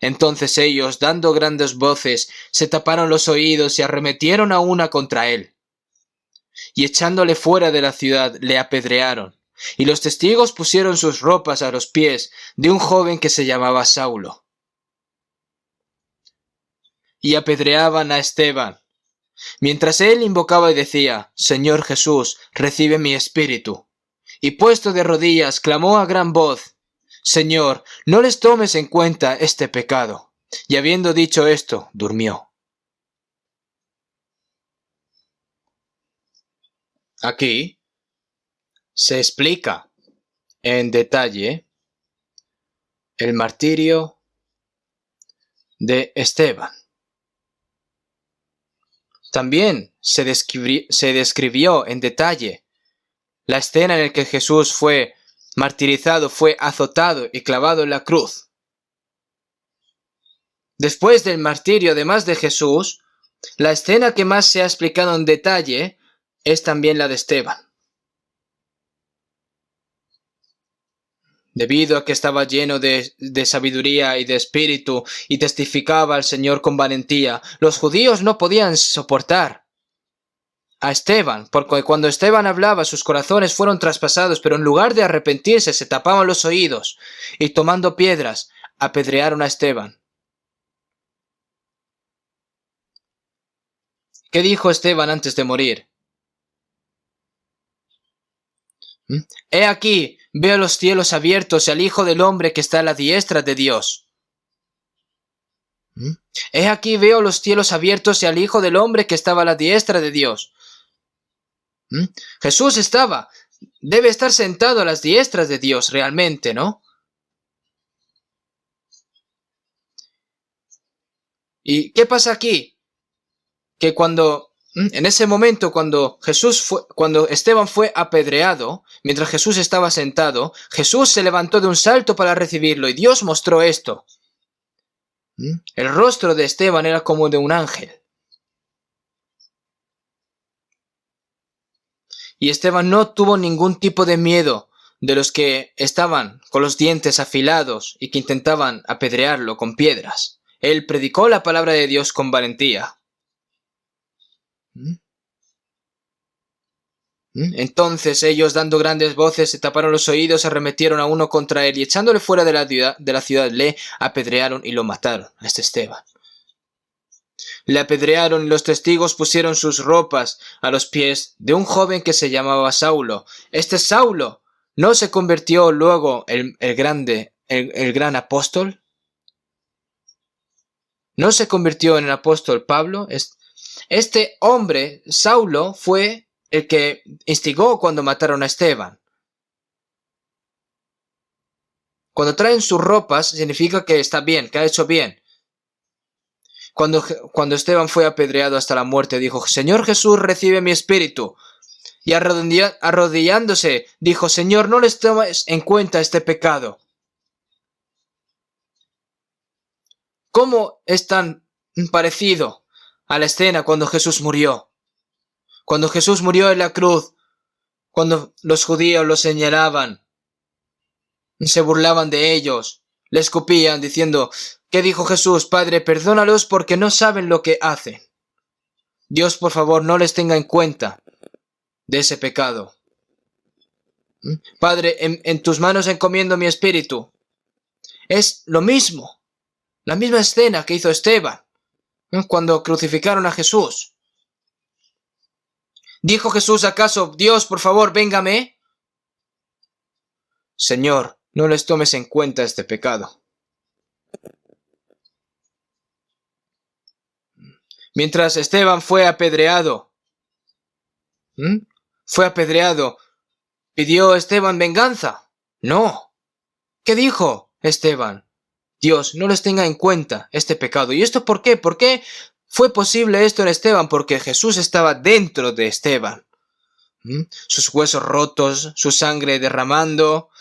Entonces ellos, dando grandes voces, se taparon los oídos y arremetieron a una contra él. Y echándole fuera de la ciudad, le apedrearon. Y los testigos pusieron sus ropas a los pies de un joven que se llamaba Saulo. Y apedreaban a Esteban, mientras él invocaba y decía: Señor Jesús, recibe mi espíritu. Y puesto de rodillas, clamó a gran voz: Señor, no les tomes en cuenta este pecado. Y habiendo dicho esto, durmió. Aquí se explica en detalle el martirio de Esteban. También se describió en detalle la escena en la que Jesús fue martirizado, fue azotado y clavado en la cruz. Después del martirio, además de Jesús, la escena que más se ha explicado en detalle es también la de Esteban. Debido a que estaba lleno de sabiduría y de espíritu y testificaba al Señor con valentía, los judíos no podían soportar a Esteban, porque cuando Esteban hablaba sus corazones fueron traspasados, pero en lugar de arrepentirse se tapaban los oídos y tomando piedras apedrearon a Esteban. ¿Qué dijo Esteban antes de morir? He aquí, veo los cielos abiertos y al Hijo del Hombre que está a la diestra de Dios. He aquí, veo los cielos abiertos y al Hijo del Hombre que estaba a la diestra de Dios. Jesús debe estar sentado a las diestras de Dios realmente, ¿no? ¿Y qué pasa aquí? Que en ese momento, cuando Esteban fue apedreado, mientras Jesús estaba sentado, Jesús se levantó de un salto para recibirlo y Dios mostró esto. El rostro de Esteban era como de un ángel. Y Esteban no tuvo ningún tipo de miedo de los que estaban con los dientes afilados y que intentaban apedrearlo con piedras. Él predicó la palabra de Dios con valentía. Entonces ellos, dando grandes voces, se taparon los oídos, arremetieron a uno contra él y echándole fuera de la ciudad le apedrearon y lo mataron, a este Esteban. Le apedrearon y los testigos pusieron sus ropas a los pies de un joven que se llamaba Saulo. Este Saulo no se convirtió luego el gran apóstol. ¿No se convirtió en el apóstol Pablo? Este hombre, Saulo, fue el que instigó cuando mataron a Esteban. Cuando traen sus ropas, significa que está bien, que ha hecho bien. Cuando Esteban fue apedreado hasta la muerte, dijo: Señor Jesús, recibe mi espíritu. Y arrodillándose, dijo: Señor, no les tomes en cuenta este pecado. ¿Cómo es tan parecido a la escena cuando Jesús murió? Cuando Jesús murió en la cruz, cuando los judíos lo señalaban, se burlaban de ellos, le escupían diciendo: ¿qué dijo Jesús? Padre, perdónalos porque no saben lo que hacen. Dios, por favor, no les tenga en cuenta de ese pecado. Padre, en tus manos encomiendo mi espíritu. Es lo mismo, la misma escena que hizo Esteban cuando crucificaron a Jesús. ¿Dijo Jesús acaso: Dios, por favor, véngame? Señor, no les tomes en cuenta este pecado. Mientras Esteban fue apedreado, ¿pidió Esteban venganza? No. ¿Qué dijo Esteban? Dios, no les tenga en cuenta este pecado. ¿Y esto por qué? ¿Por qué fue posible esto en Esteban? Porque Jesús estaba dentro de Esteban. Sus huesos rotos, su sangre derramando,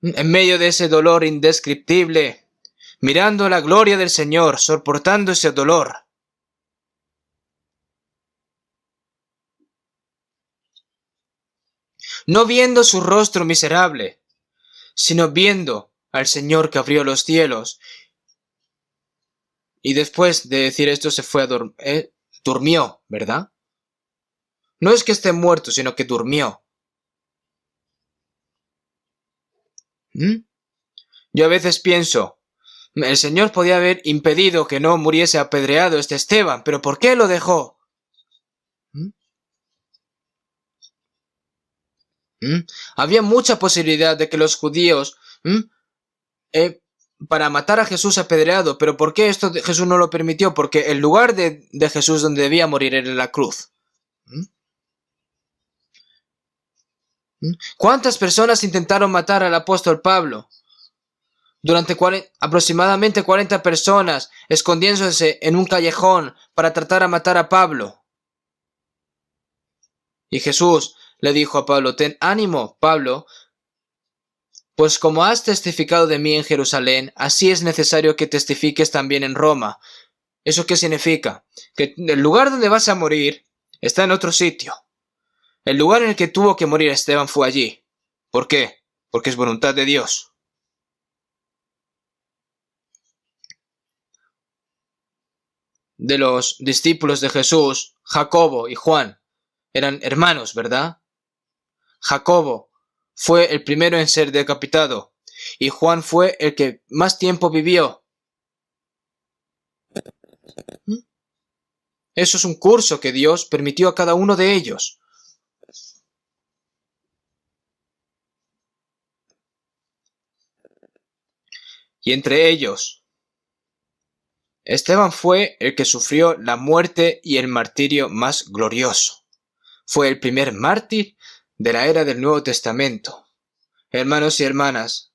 en medio de ese dolor indescriptible, mirando la gloria del Señor, soportando ese dolor. No viendo su rostro miserable, sino viendo al Señor que abrió los cielos. Y después de decir esto se fue a dormir. Durmió, ¿verdad? No es que esté muerto, sino que durmió. Yo a veces pienso, el Señor podía haber impedido que no muriese apedreado este Esteban, pero ¿por qué lo dejó? Había mucha posibilidad de que los judíos para matar a Jesús apedreado, pero ¿por qué esto Jesús no lo permitió? Porque el lugar de Jesús donde debía morir era en la cruz. ¿Cuántas personas intentaron matar al apóstol Pablo? Durante aproximadamente 40 personas escondiéndose en un callejón para tratar de matar a Pablo. Y Jesús le dijo a Pablo: ten ánimo, Pablo, pues como has testificado de mí en Jerusalén, así es necesario que testifiques también en Roma. ¿Eso qué significa? Que el lugar donde vas a morir está en otro sitio. El lugar en el que tuvo que morir Esteban fue allí. ¿Por qué? Porque es voluntad de Dios. De los discípulos de Jesús, Jacobo y Juan eran hermanos, ¿verdad? Jacobo fue el primero en ser decapitado y Juan fue el que más tiempo vivió. Eso es un curso que Dios permitió a cada uno de ellos. Y entre ellos, Esteban fue el que sufrió la muerte y el martirio más glorioso. Fue el primer mártir de la era del Nuevo Testamento. Hermanos y hermanas,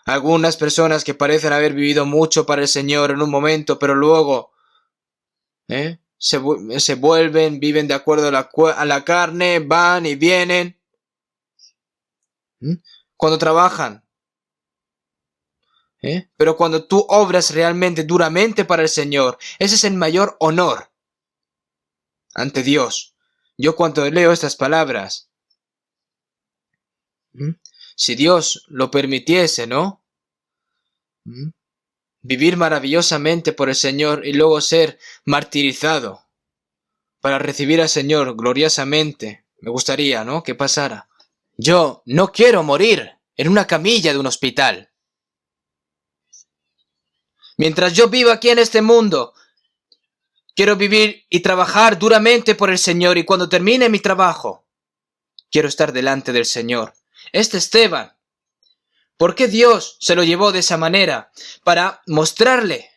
algunas personas que parecen haber vivido mucho para el Señor en un momento, pero luego se vuelven, viven de acuerdo a la carne, van y vienen. Cuando trabajan. Pero cuando tú obras realmente duramente para el Señor, ese es el mayor honor ante Dios. Yo cuando leo estas palabras, si Dios lo permitiese, ¿no? Vivir maravillosamente por el Señor y luego ser martirizado para recibir al Señor gloriosamente, Me gustaría, ¿no?, que pasara. Yo no quiero morir en una camilla de un hospital. Mientras yo viva aquí en este mundo, quiero vivir y trabajar duramente por el Señor, y cuando termine mi trabajo, quiero estar delante del Señor. Esteban, ¿por qué Dios se lo llevó de esa manera? Para mostrarle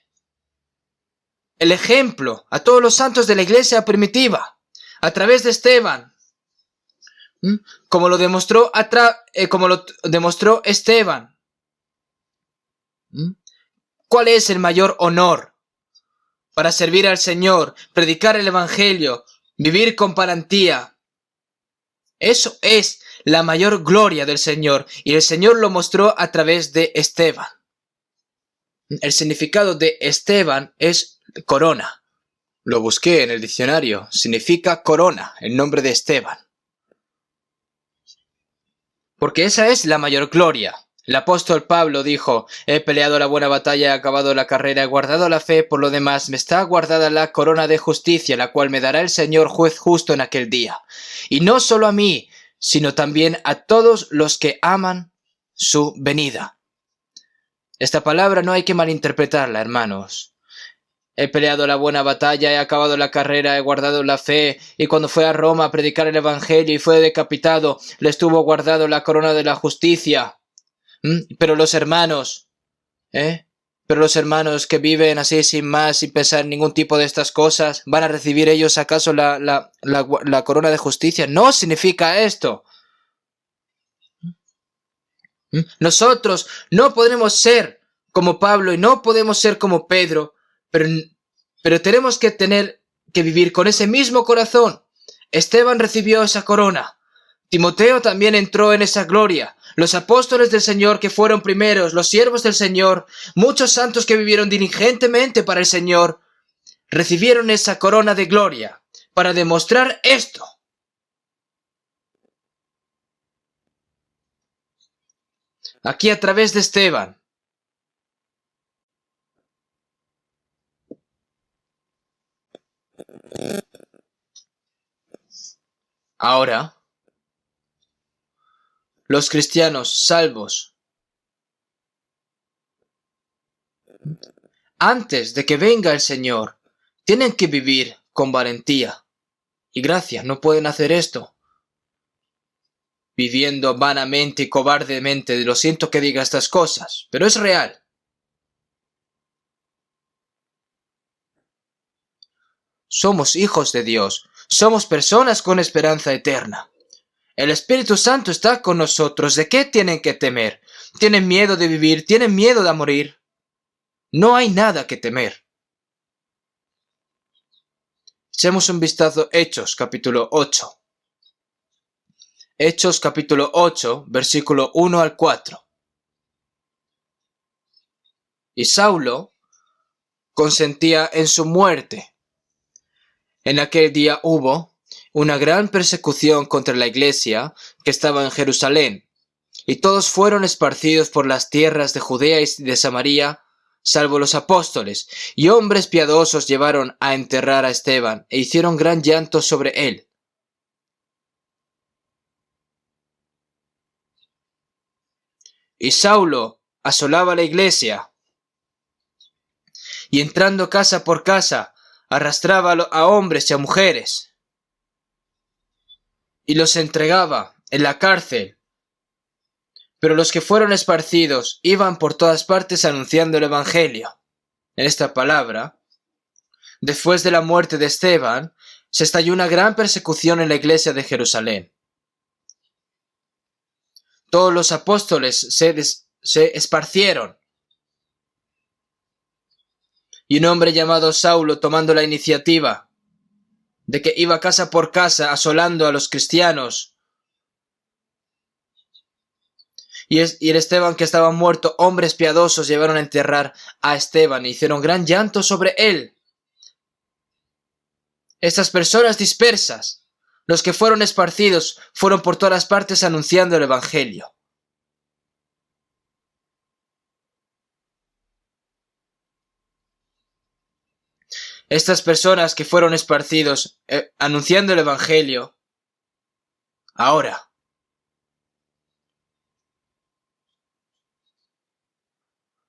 el ejemplo a todos los santos de la iglesia primitiva, a través de Esteban. Como lo demostró Esteban. ¿Cuál es el mayor honor para servir al Señor, predicar el Evangelio, vivir con valentía? Eso es la mayor gloria del Señor, y el Señor lo mostró a través de Esteban. El significado de Esteban es corona. Lo busqué en el diccionario. Significa corona, el nombre de Esteban. Porque esa es la mayor gloria. El apóstol Pablo dijo: he peleado la buena batalla, he acabado la carrera, he guardado la fe, por lo demás me está guardada la corona de justicia, la cual me dará el Señor juez justo en aquel día. Y no solo a mí, sino también a todos los que aman su venida. Esta palabra no hay que malinterpretarla, hermanos. He peleado la buena batalla, he acabado la carrera, he guardado la fe, y cuando fue a Roma a predicar el Evangelio y fue decapitado, le estuvo guardado la corona de la justicia. Pero los hermanos, que viven así sin más, sin pensar en ningún tipo de estas cosas, ¿van a recibir ellos acaso la corona de justicia? No significa esto. Nosotros no podremos ser como Pablo y no podemos ser como Pedro, pero tenemos que vivir con ese mismo corazón. Esteban recibió esa corona. Timoteo también entró en esa gloria. Los apóstoles del Señor que fueron primeros, los siervos del Señor, muchos santos que vivieron diligentemente para el Señor, recibieron esa corona de gloria para demostrar esto. Aquí a través de Esteban. Ahora, los cristianos salvos, antes de que venga el Señor, tienen que vivir con valentía y gracia. No pueden hacer esto viviendo vanamente y cobardemente. Lo siento que diga estas cosas, pero es real. Somos hijos de Dios. Somos personas con esperanza eterna. El Espíritu Santo está con nosotros. ¿De qué tienen que temer? ¿Tienen miedo de vivir? ¿Tienen miedo de morir? No hay nada que temer. Echemos un vistazo a Hechos, capítulo 8. Hechos, capítulo 8, versículo 1 al 4. Y Saulo consentía en su muerte. En aquel día hubo una gran persecución contra la iglesia que estaba en Jerusalén, y todos fueron esparcidos por las tierras de Judea y de Samaria, salvo los apóstoles, y hombres piadosos llevaron a enterrar a Esteban, e hicieron gran llanto sobre él. Y Saulo asolaba la iglesia, y entrando casa por casa, arrastraba a hombres y a mujeres, y los entregaba en la cárcel. Pero los que fueron esparcidos iban por todas partes anunciando el Evangelio. En esta palabra, después de la muerte de Esteban, se estalló una gran persecución en la iglesia de Jerusalén. Todos los apóstoles se esparcieron. Y un hombre llamado Saulo, tomando la iniciativa de que iba casa por casa asolando a los cristianos, y el Esteban que estaba muerto, hombres piadosos llevaron a enterrar a Esteban e hicieron gran llanto sobre él. Estas personas dispersas, los que fueron esparcidos, fueron por todas partes anunciando el Evangelio. Estas personas que fueron esparcidos anunciando el Evangelio ahora.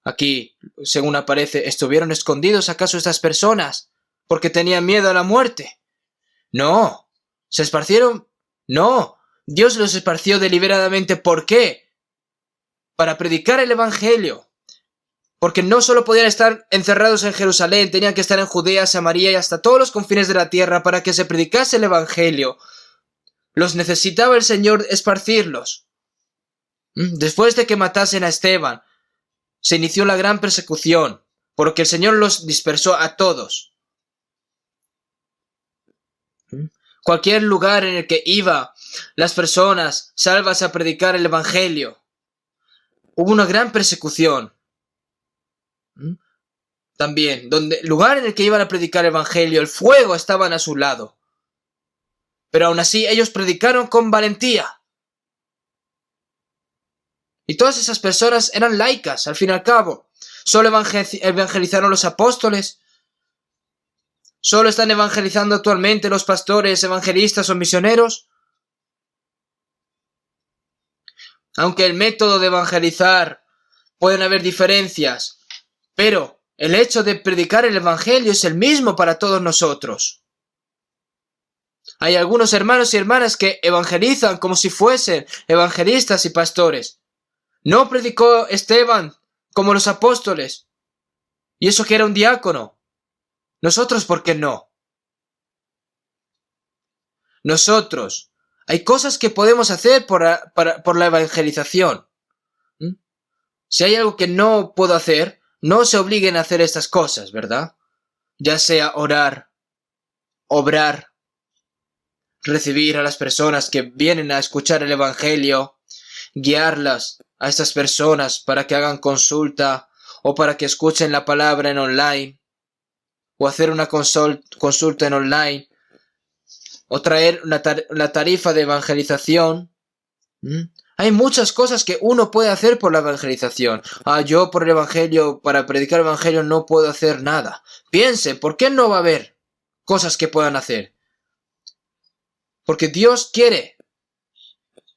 Aquí, según aparece, ¿estuvieron escondidos acaso estas personas porque tenían miedo a la muerte? No. ¿Se esparcieron? No. Dios los esparció deliberadamente. ¿Por qué? Para predicar el Evangelio. Porque no solo podían estar encerrados en Jerusalén, tenían que estar en Judea, Samaria y hasta todos los confines de la tierra para que se predicase el Evangelio. Los necesitaba el Señor esparcirlos. Después de que matasen a Esteban, se inició la gran persecución, porque el Señor los dispersó a todos. Cualquier lugar en el que iba las personas salvas a predicar el Evangelio, hubo una gran persecución. También, donde lugar en el que iban a predicar el Evangelio, el fuego estaban a su lado. Pero aún así ellos predicaron con valentía. Y todas esas personas eran laicas, al fin y al cabo. Solo evangelizaron los apóstoles. Solo están evangelizando actualmente los pastores, evangelistas o misioneros. Aunque el método de evangelizar pueden haber diferencias, pero el hecho de predicar el Evangelio es el mismo para todos nosotros. Hay algunos hermanos y hermanas que evangelizan como si fuesen evangelistas y pastores. No predicó Esteban como los apóstoles. Y eso que era un diácono. Nosotros, ¿por qué no? Nosotros, hay cosas que podemos hacer por la evangelización. Si hay algo que no puedo hacer, no se obliguen a hacer estas cosas, ¿verdad? Ya sea orar, obrar, recibir a las personas que vienen a escuchar el Evangelio, guiarlas a estas personas para que hagan consulta o para que escuchen la palabra en online, o hacer una consulta en online, o traer la tarifa de evangelización. Hay muchas cosas que uno puede hacer por la evangelización. Yo por el Evangelio, para predicar el Evangelio no puedo hacer nada. Piense, ¿por qué no va a haber cosas que puedan hacer? Porque Dios quiere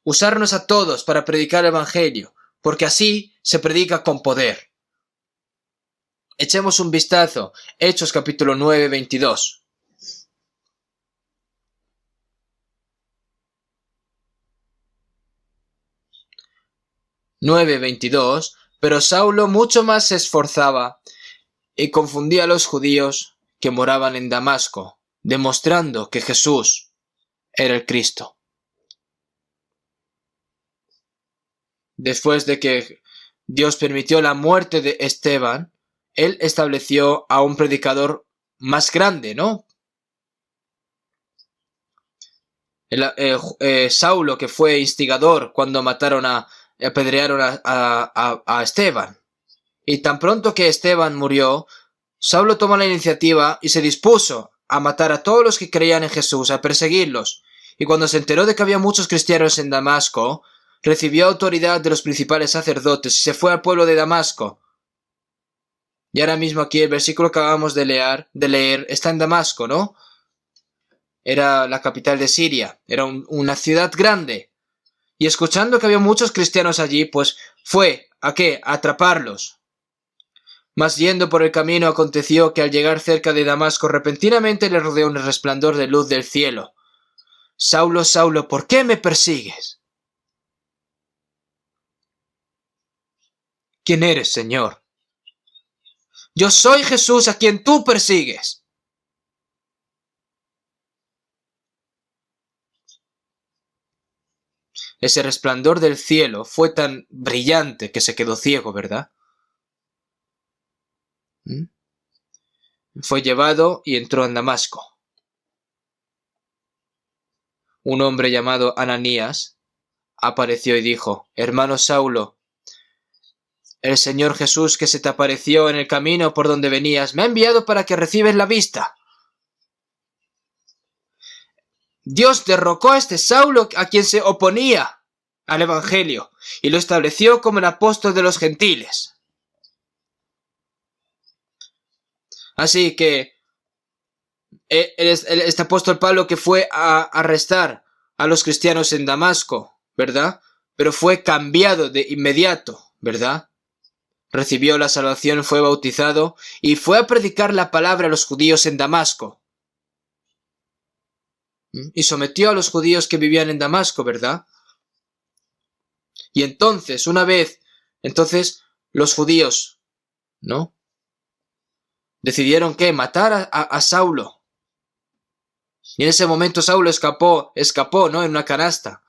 usarnos a todos para predicar el Evangelio, porque así se predica con poder. Echemos un vistazo. Hechos capítulo 9, 22. Pero Saulo mucho más se esforzaba y confundía a los judíos que moraban en Damasco, demostrando que Jesús era el Cristo. Después de que Dios permitió la muerte de Esteban, Él estableció a un predicador más grande, ¿no? Saulo, que fue instigador cuando apedrearon a Esteban. Y tan pronto que Esteban murió, Saulo tomó la iniciativa y se dispuso a matar a todos los que creían en Jesús, a perseguirlos. Y cuando se enteró de que había muchos cristianos en Damasco, recibió autoridad de los principales sacerdotes y se fue al pueblo de Damasco. Y ahora mismo aquí el versículo que acabamos de leer está en Damasco, ¿no? Era la capital de Siria, era una ciudad grande. Y escuchando que había muchos cristianos allí, pues fue, ¿a qué? A atraparlos. Mas yendo por el camino aconteció que al llegar cerca de Damasco repentinamente le rodeó un resplandor de luz del cielo. Saulo, Saulo, ¿por qué me persigues? ¿Quién eres, Señor? Yo soy Jesús a quien tú persigues. Ese resplandor del cielo fue tan brillante que se quedó ciego, ¿verdad? Fue llevado y entró en Damasco. Un hombre llamado Ananías apareció y dijo: Hermano Saulo, el Señor Jesús que se te apareció en el camino por donde venías me ha enviado para que recibes la vista. Dios derrocó a este Saulo a quien se oponía al Evangelio y lo estableció como el apóstol de los gentiles. Así que este apóstol Pablo, que fue a arrestar a los cristianos en Damasco, ¿verdad? Pero fue cambiado de inmediato, ¿verdad? Recibió la salvación, fue bautizado y fue a predicar la palabra a los judíos en Damasco. Y sometió a los judíos que vivían en Damasco, ¿verdad? Y entonces, los judíos, ¿no? Decidieron que matar a Saulo. Y en ese momento Saulo escapó, ¿no? En una canasta.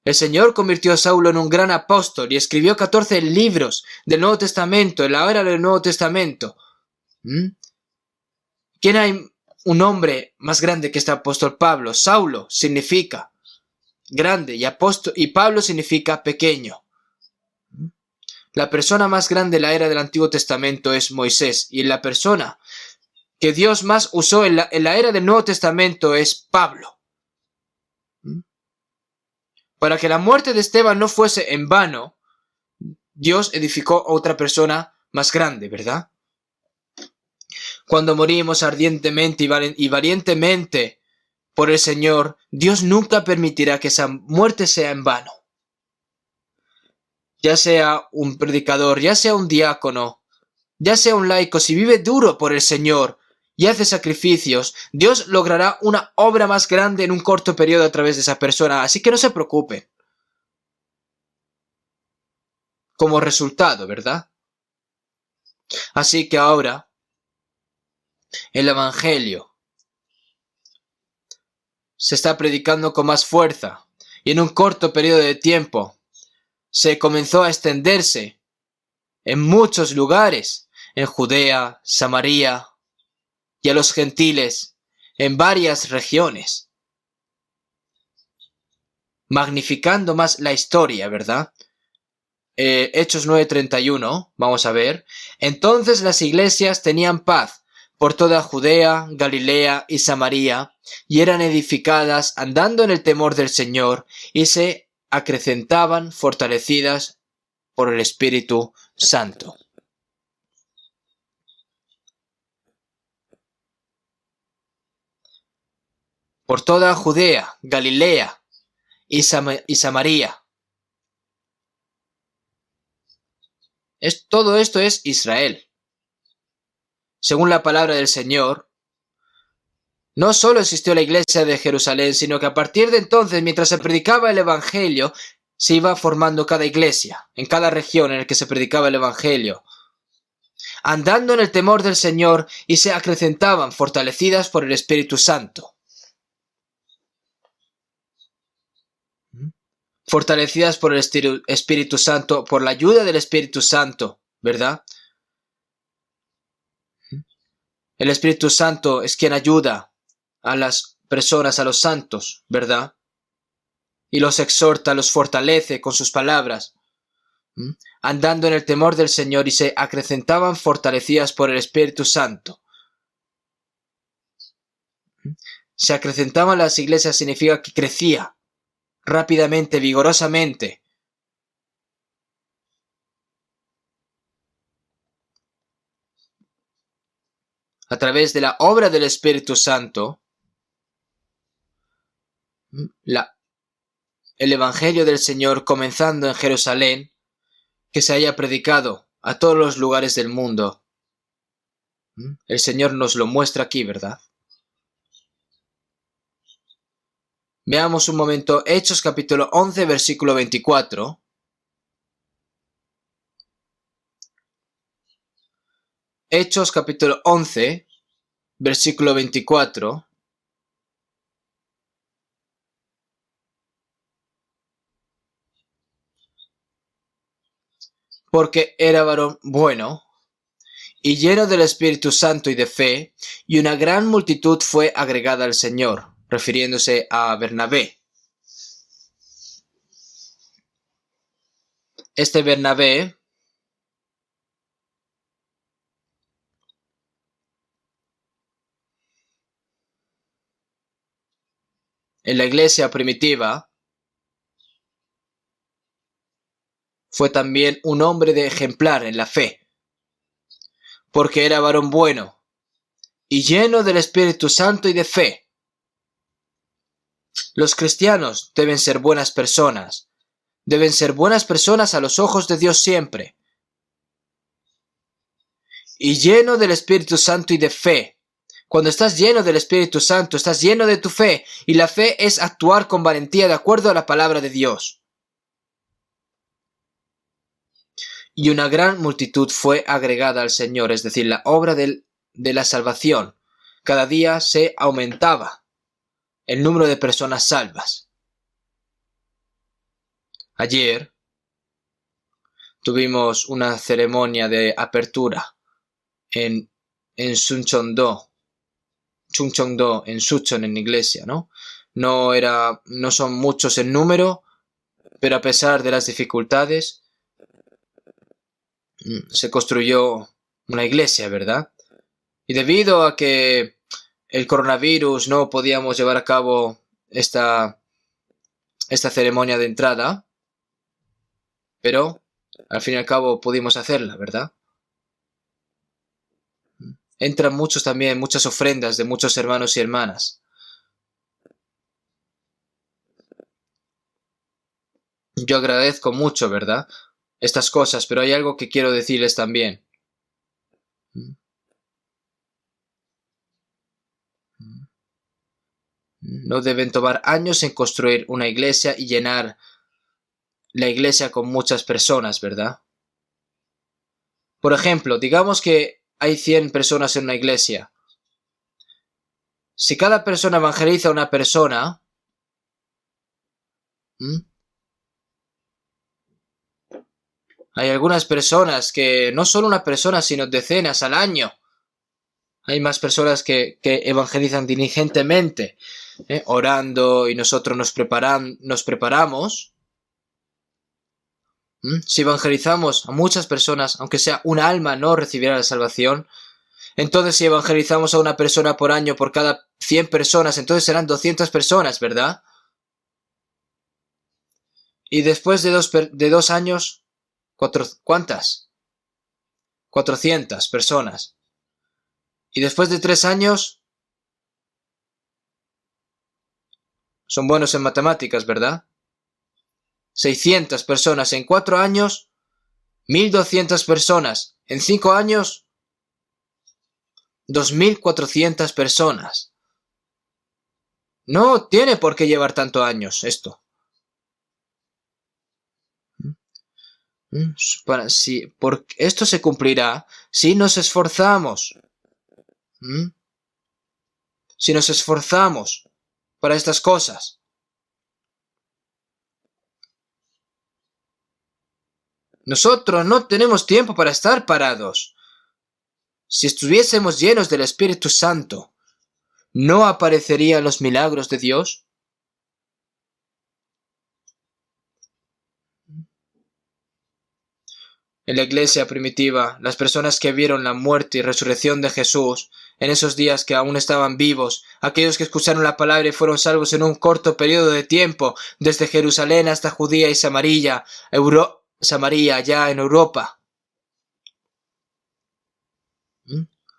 El Señor convirtió a Saulo en un gran apóstol y escribió 14 libros del Nuevo Testamento, en la era del Nuevo Testamento. ¿Quién hay un hombre más grande que este apóstol Pablo? Saulo significa grande y Pablo significa pequeño. La persona más grande de la era del Antiguo Testamento es Moisés, y la persona que Dios más usó en la era del Nuevo Testamento es Pablo. Para que la muerte de Esteban no fuese en vano, Dios edificó a otra persona más grande, ¿verdad? Cuando morimos ardientemente y valientemente por el Señor, Dios nunca permitirá que esa muerte sea en vano. Ya sea un predicador, ya sea un diácono, ya sea un laico, si vive duro por el Señor y hace sacrificios, Dios logrará una obra más grande en un corto periodo a través de esa persona, así que no se preocupe. Como resultado, ¿verdad? Así que ahora, el Evangelio se está predicando con más fuerza y en un corto periodo de tiempo se comenzó a extenderse en muchos lugares, en Judea, Samaria y a los gentiles en varias regiones, magnificando más la historia, ¿verdad? Hechos 9:31, vamos a ver. Entonces las iglesias tenían paz por toda Judea, Galilea y Samaria, y eran edificadas andando en el temor del Señor, y se acrecentaban fortalecidas por el Espíritu Santo. Por toda Judea, Galilea y Samaria. Todo esto es Israel. Según la palabra del Señor, no solo existió la iglesia de Jerusalén, sino que a partir de entonces, mientras se predicaba el Evangelio, se iba formando cada iglesia, en cada región en la que se predicaba el Evangelio, andando en el temor del Señor, y se acrecentaban fortalecidas por el Espíritu Santo. Fortalecidas por el Espíritu Santo, por la ayuda del Espíritu Santo, ¿verdad? El Espíritu Santo es quien ayuda a las personas, a los santos, ¿verdad? Y los exhorta, los fortalece con sus palabras, andando en el temor del Señor, y se acrecentaban fortalecidas por el Espíritu Santo. Se acrecentaban las iglesias significa que crecía rápidamente, vigorosamente. A través de la obra del Espíritu Santo, el Evangelio del Señor comenzando en Jerusalén, que se haya predicado a todos los lugares del mundo. El Señor nos lo muestra aquí, ¿verdad? Veamos un momento Hechos capítulo 11, versículo 24. Hechos capítulo 11, versículo 24. Porque era varón bueno y lleno del Espíritu Santo y de fe, y una gran multitud fue agregada al Señor, refiriéndose a Bernabé. Este Bernabé en la iglesia primitiva fue también un hombre de ejemplar en la fe, porque era varón bueno y lleno del Espíritu Santo y de fe. Los cristianos deben ser buenas personas. Deben ser buenas personas a los ojos de Dios siempre. Y lleno del Espíritu Santo y de fe. Cuando estás lleno del Espíritu Santo, estás lleno de tu fe. Y la fe es actuar con valentía de acuerdo a la palabra de Dios. Y una gran multitud fue agregada al Señor, es decir, la obra de la salvación. Cada día se aumentaba el número de personas salvas. Ayer tuvimos una ceremonia de apertura en Chungcheong-do, en Sucheon, en iglesia, ¿no? No son muchos en número, pero a pesar de las dificultades, se construyó una iglesia, ¿verdad? Y debido a que el coronavirus no podíamos llevar a cabo esta ceremonia de entrada, pero al fin y al cabo pudimos hacerla, ¿verdad? Entran muchas ofrendas de muchos hermanos y hermanas. Yo agradezco mucho, ¿verdad?, estas cosas, pero hay algo que quiero decirles también. No deben tomar años en construir una iglesia y llenar la iglesia con muchas personas, ¿verdad? Por ejemplo, digamos que hay 100 personas en una iglesia. Si cada persona evangeliza a una persona, hay algunas personas que no solo una persona, sino decenas al año. Hay más personas que evangelizan diligentemente, orando, y nosotros nos preparamos. Si evangelizamos a muchas personas, aunque sea un alma, no recibirá la salvación. Entonces, si evangelizamos a una persona por año por cada 100 personas, entonces serán 200 personas, ¿verdad? Y después de 2 años, ¿cuántas? 400 personas. Y después de 3 años, son buenos en matemáticas, ¿verdad? 600 personas en 4 años, 1200 personas en 5 años, 2400 personas. No tiene por qué llevar tantos años esto. Porque esto se cumplirá si nos esforzamos. Si nos esforzamos para estas cosas. Nosotros no tenemos tiempo para estar parados. Si estuviésemos llenos del Espíritu Santo, ¿no aparecerían los milagros de Dios? En la iglesia primitiva, las personas que vieron la muerte y resurrección de Jesús, en esos días que aún estaban vivos, aquellos que escucharon la palabra y fueron salvos en un corto periodo de tiempo, desde Jerusalén hasta Judía y Samaria, allá en Europa.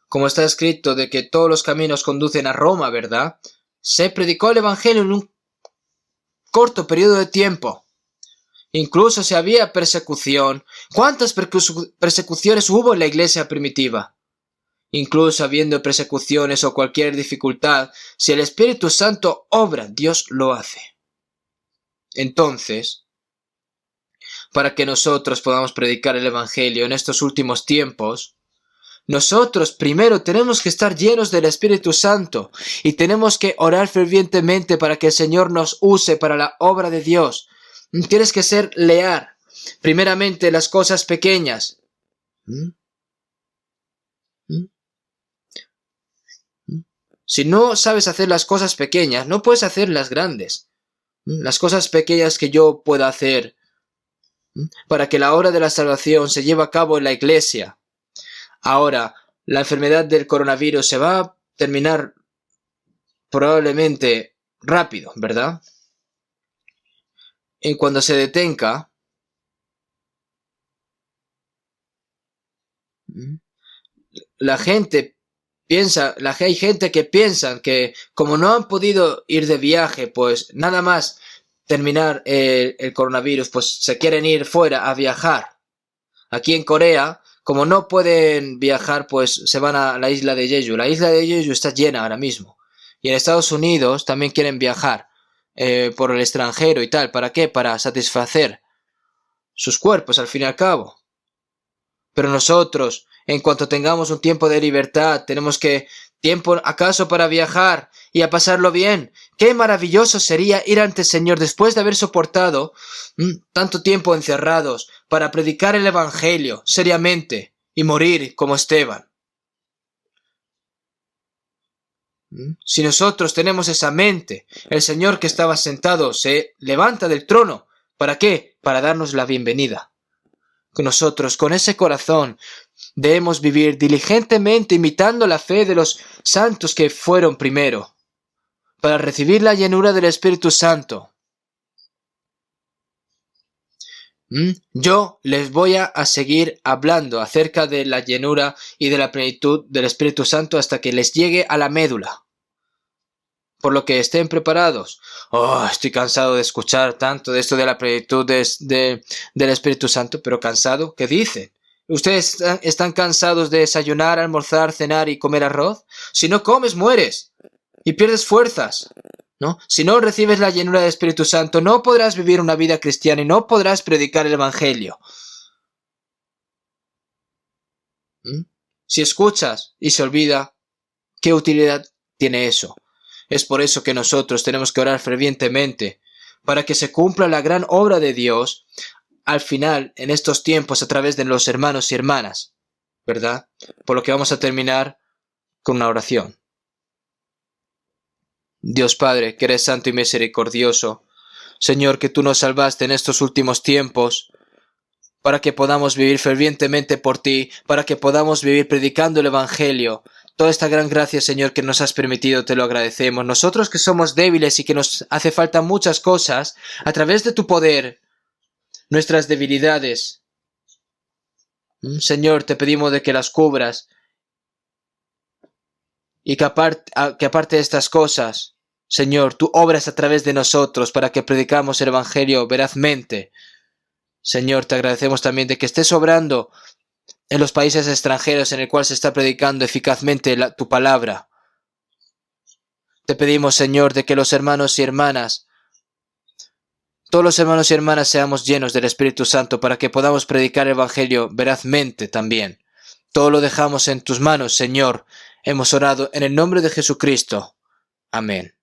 Como está escrito de que todos los caminos conducen a Roma, ¿verdad? Se predicó el Evangelio en un corto periodo de tiempo. Incluso si había persecución, ¿cuántas persecuciones hubo en la iglesia primitiva? Incluso habiendo persecuciones o cualquier dificultad, si el Espíritu Santo obra, Dios lo hace. Entonces, para que nosotros podamos predicar el Evangelio en estos últimos tiempos, nosotros primero tenemos que estar llenos del Espíritu Santo y tenemos que orar fervientemente para que el Señor nos use para la obra de Dios. Tienes que ser leal. Primeramente las cosas pequeñas. Si no sabes hacer las cosas pequeñas, no puedes hacer las grandes. Las cosas pequeñas que yo pueda hacer para que la obra de la salvación se lleve a cabo en la iglesia. Ahora, la enfermedad del coronavirus se va a terminar probablemente rápido, ¿verdad? Y cuando se detenga, la gente hay gente que piensa que como no han podido ir de viaje, pues nada más terminar el coronavirus, pues se quieren ir fuera a viajar. Aquí en Corea, como no pueden viajar, pues se van a la isla de Jeju. La isla de Jeju está llena ahora mismo. Y en Estados Unidos también quieren viajar por el extranjero y tal. ¿Para qué? Para satisfacer sus cuerpos, al fin y al cabo. Pero nosotros, en cuanto tengamos un tiempo de libertad, tenemos que tiempo acaso para viajar y a pasarlo bien. Qué maravilloso sería ir ante el Señor después de haber soportado tanto tiempo encerrados para predicar el Evangelio seriamente y morir como Esteban. Si nosotros tenemos esa mente, el Señor que estaba sentado se levanta del trono. ¿Para qué? Para darnos la bienvenida. Nosotros, con ese corazón, debemos vivir diligentemente imitando la fe de los santos que fueron primero, para recibir la llenura del Espíritu Santo. Yo les voy a seguir hablando acerca de la llenura y de la plenitud del Espíritu Santo hasta que les llegue a la médula. Por lo que estén preparados. Estoy cansado de escuchar tanto de esto de la plenitud del Espíritu Santo, pero cansado, ¿qué dicen? ¿Ustedes están cansados de desayunar, almorzar, cenar y comer arroz? Si no comes, mueres y pierdes fuerzas, ¿no? Si no recibes la llenura del Espíritu Santo, no podrás vivir una vida cristiana y no podrás predicar el Evangelio. Si escuchas y se olvida, ¿qué utilidad tiene eso? Es por eso que nosotros tenemos que orar fervientemente, para que se cumpla la gran obra de Dios al final, en estos tiempos, a través de los hermanos y hermanas, ¿verdad? Por lo que vamos a terminar con una oración. Dios Padre, que eres santo y misericordioso, Señor, que tú nos salvaste en estos últimos tiempos, para que podamos vivir fervientemente por ti, para que podamos vivir predicando el Evangelio. Toda esta gran gracia, Señor, que nos has permitido, te lo agradecemos. Nosotros que somos débiles y que nos hace falta muchas cosas, a través de tu poder, nuestras debilidades, Señor, te pedimos de que las cubras y que aparte de estas cosas, Señor, tú obras a través de nosotros para que predicamos el Evangelio verazmente. Señor, te agradecemos también de que estés obrando en los países extranjeros en el cual se está predicando eficazmente tu palabra. Te pedimos, Señor, de que los hermanos y hermanas, todos los hermanos y hermanas seamos llenos del Espíritu Santo para que podamos predicar el Evangelio verazmente también. Todo lo dejamos en tus manos, Señor. Hemos orado en el nombre de Jesucristo. Amén.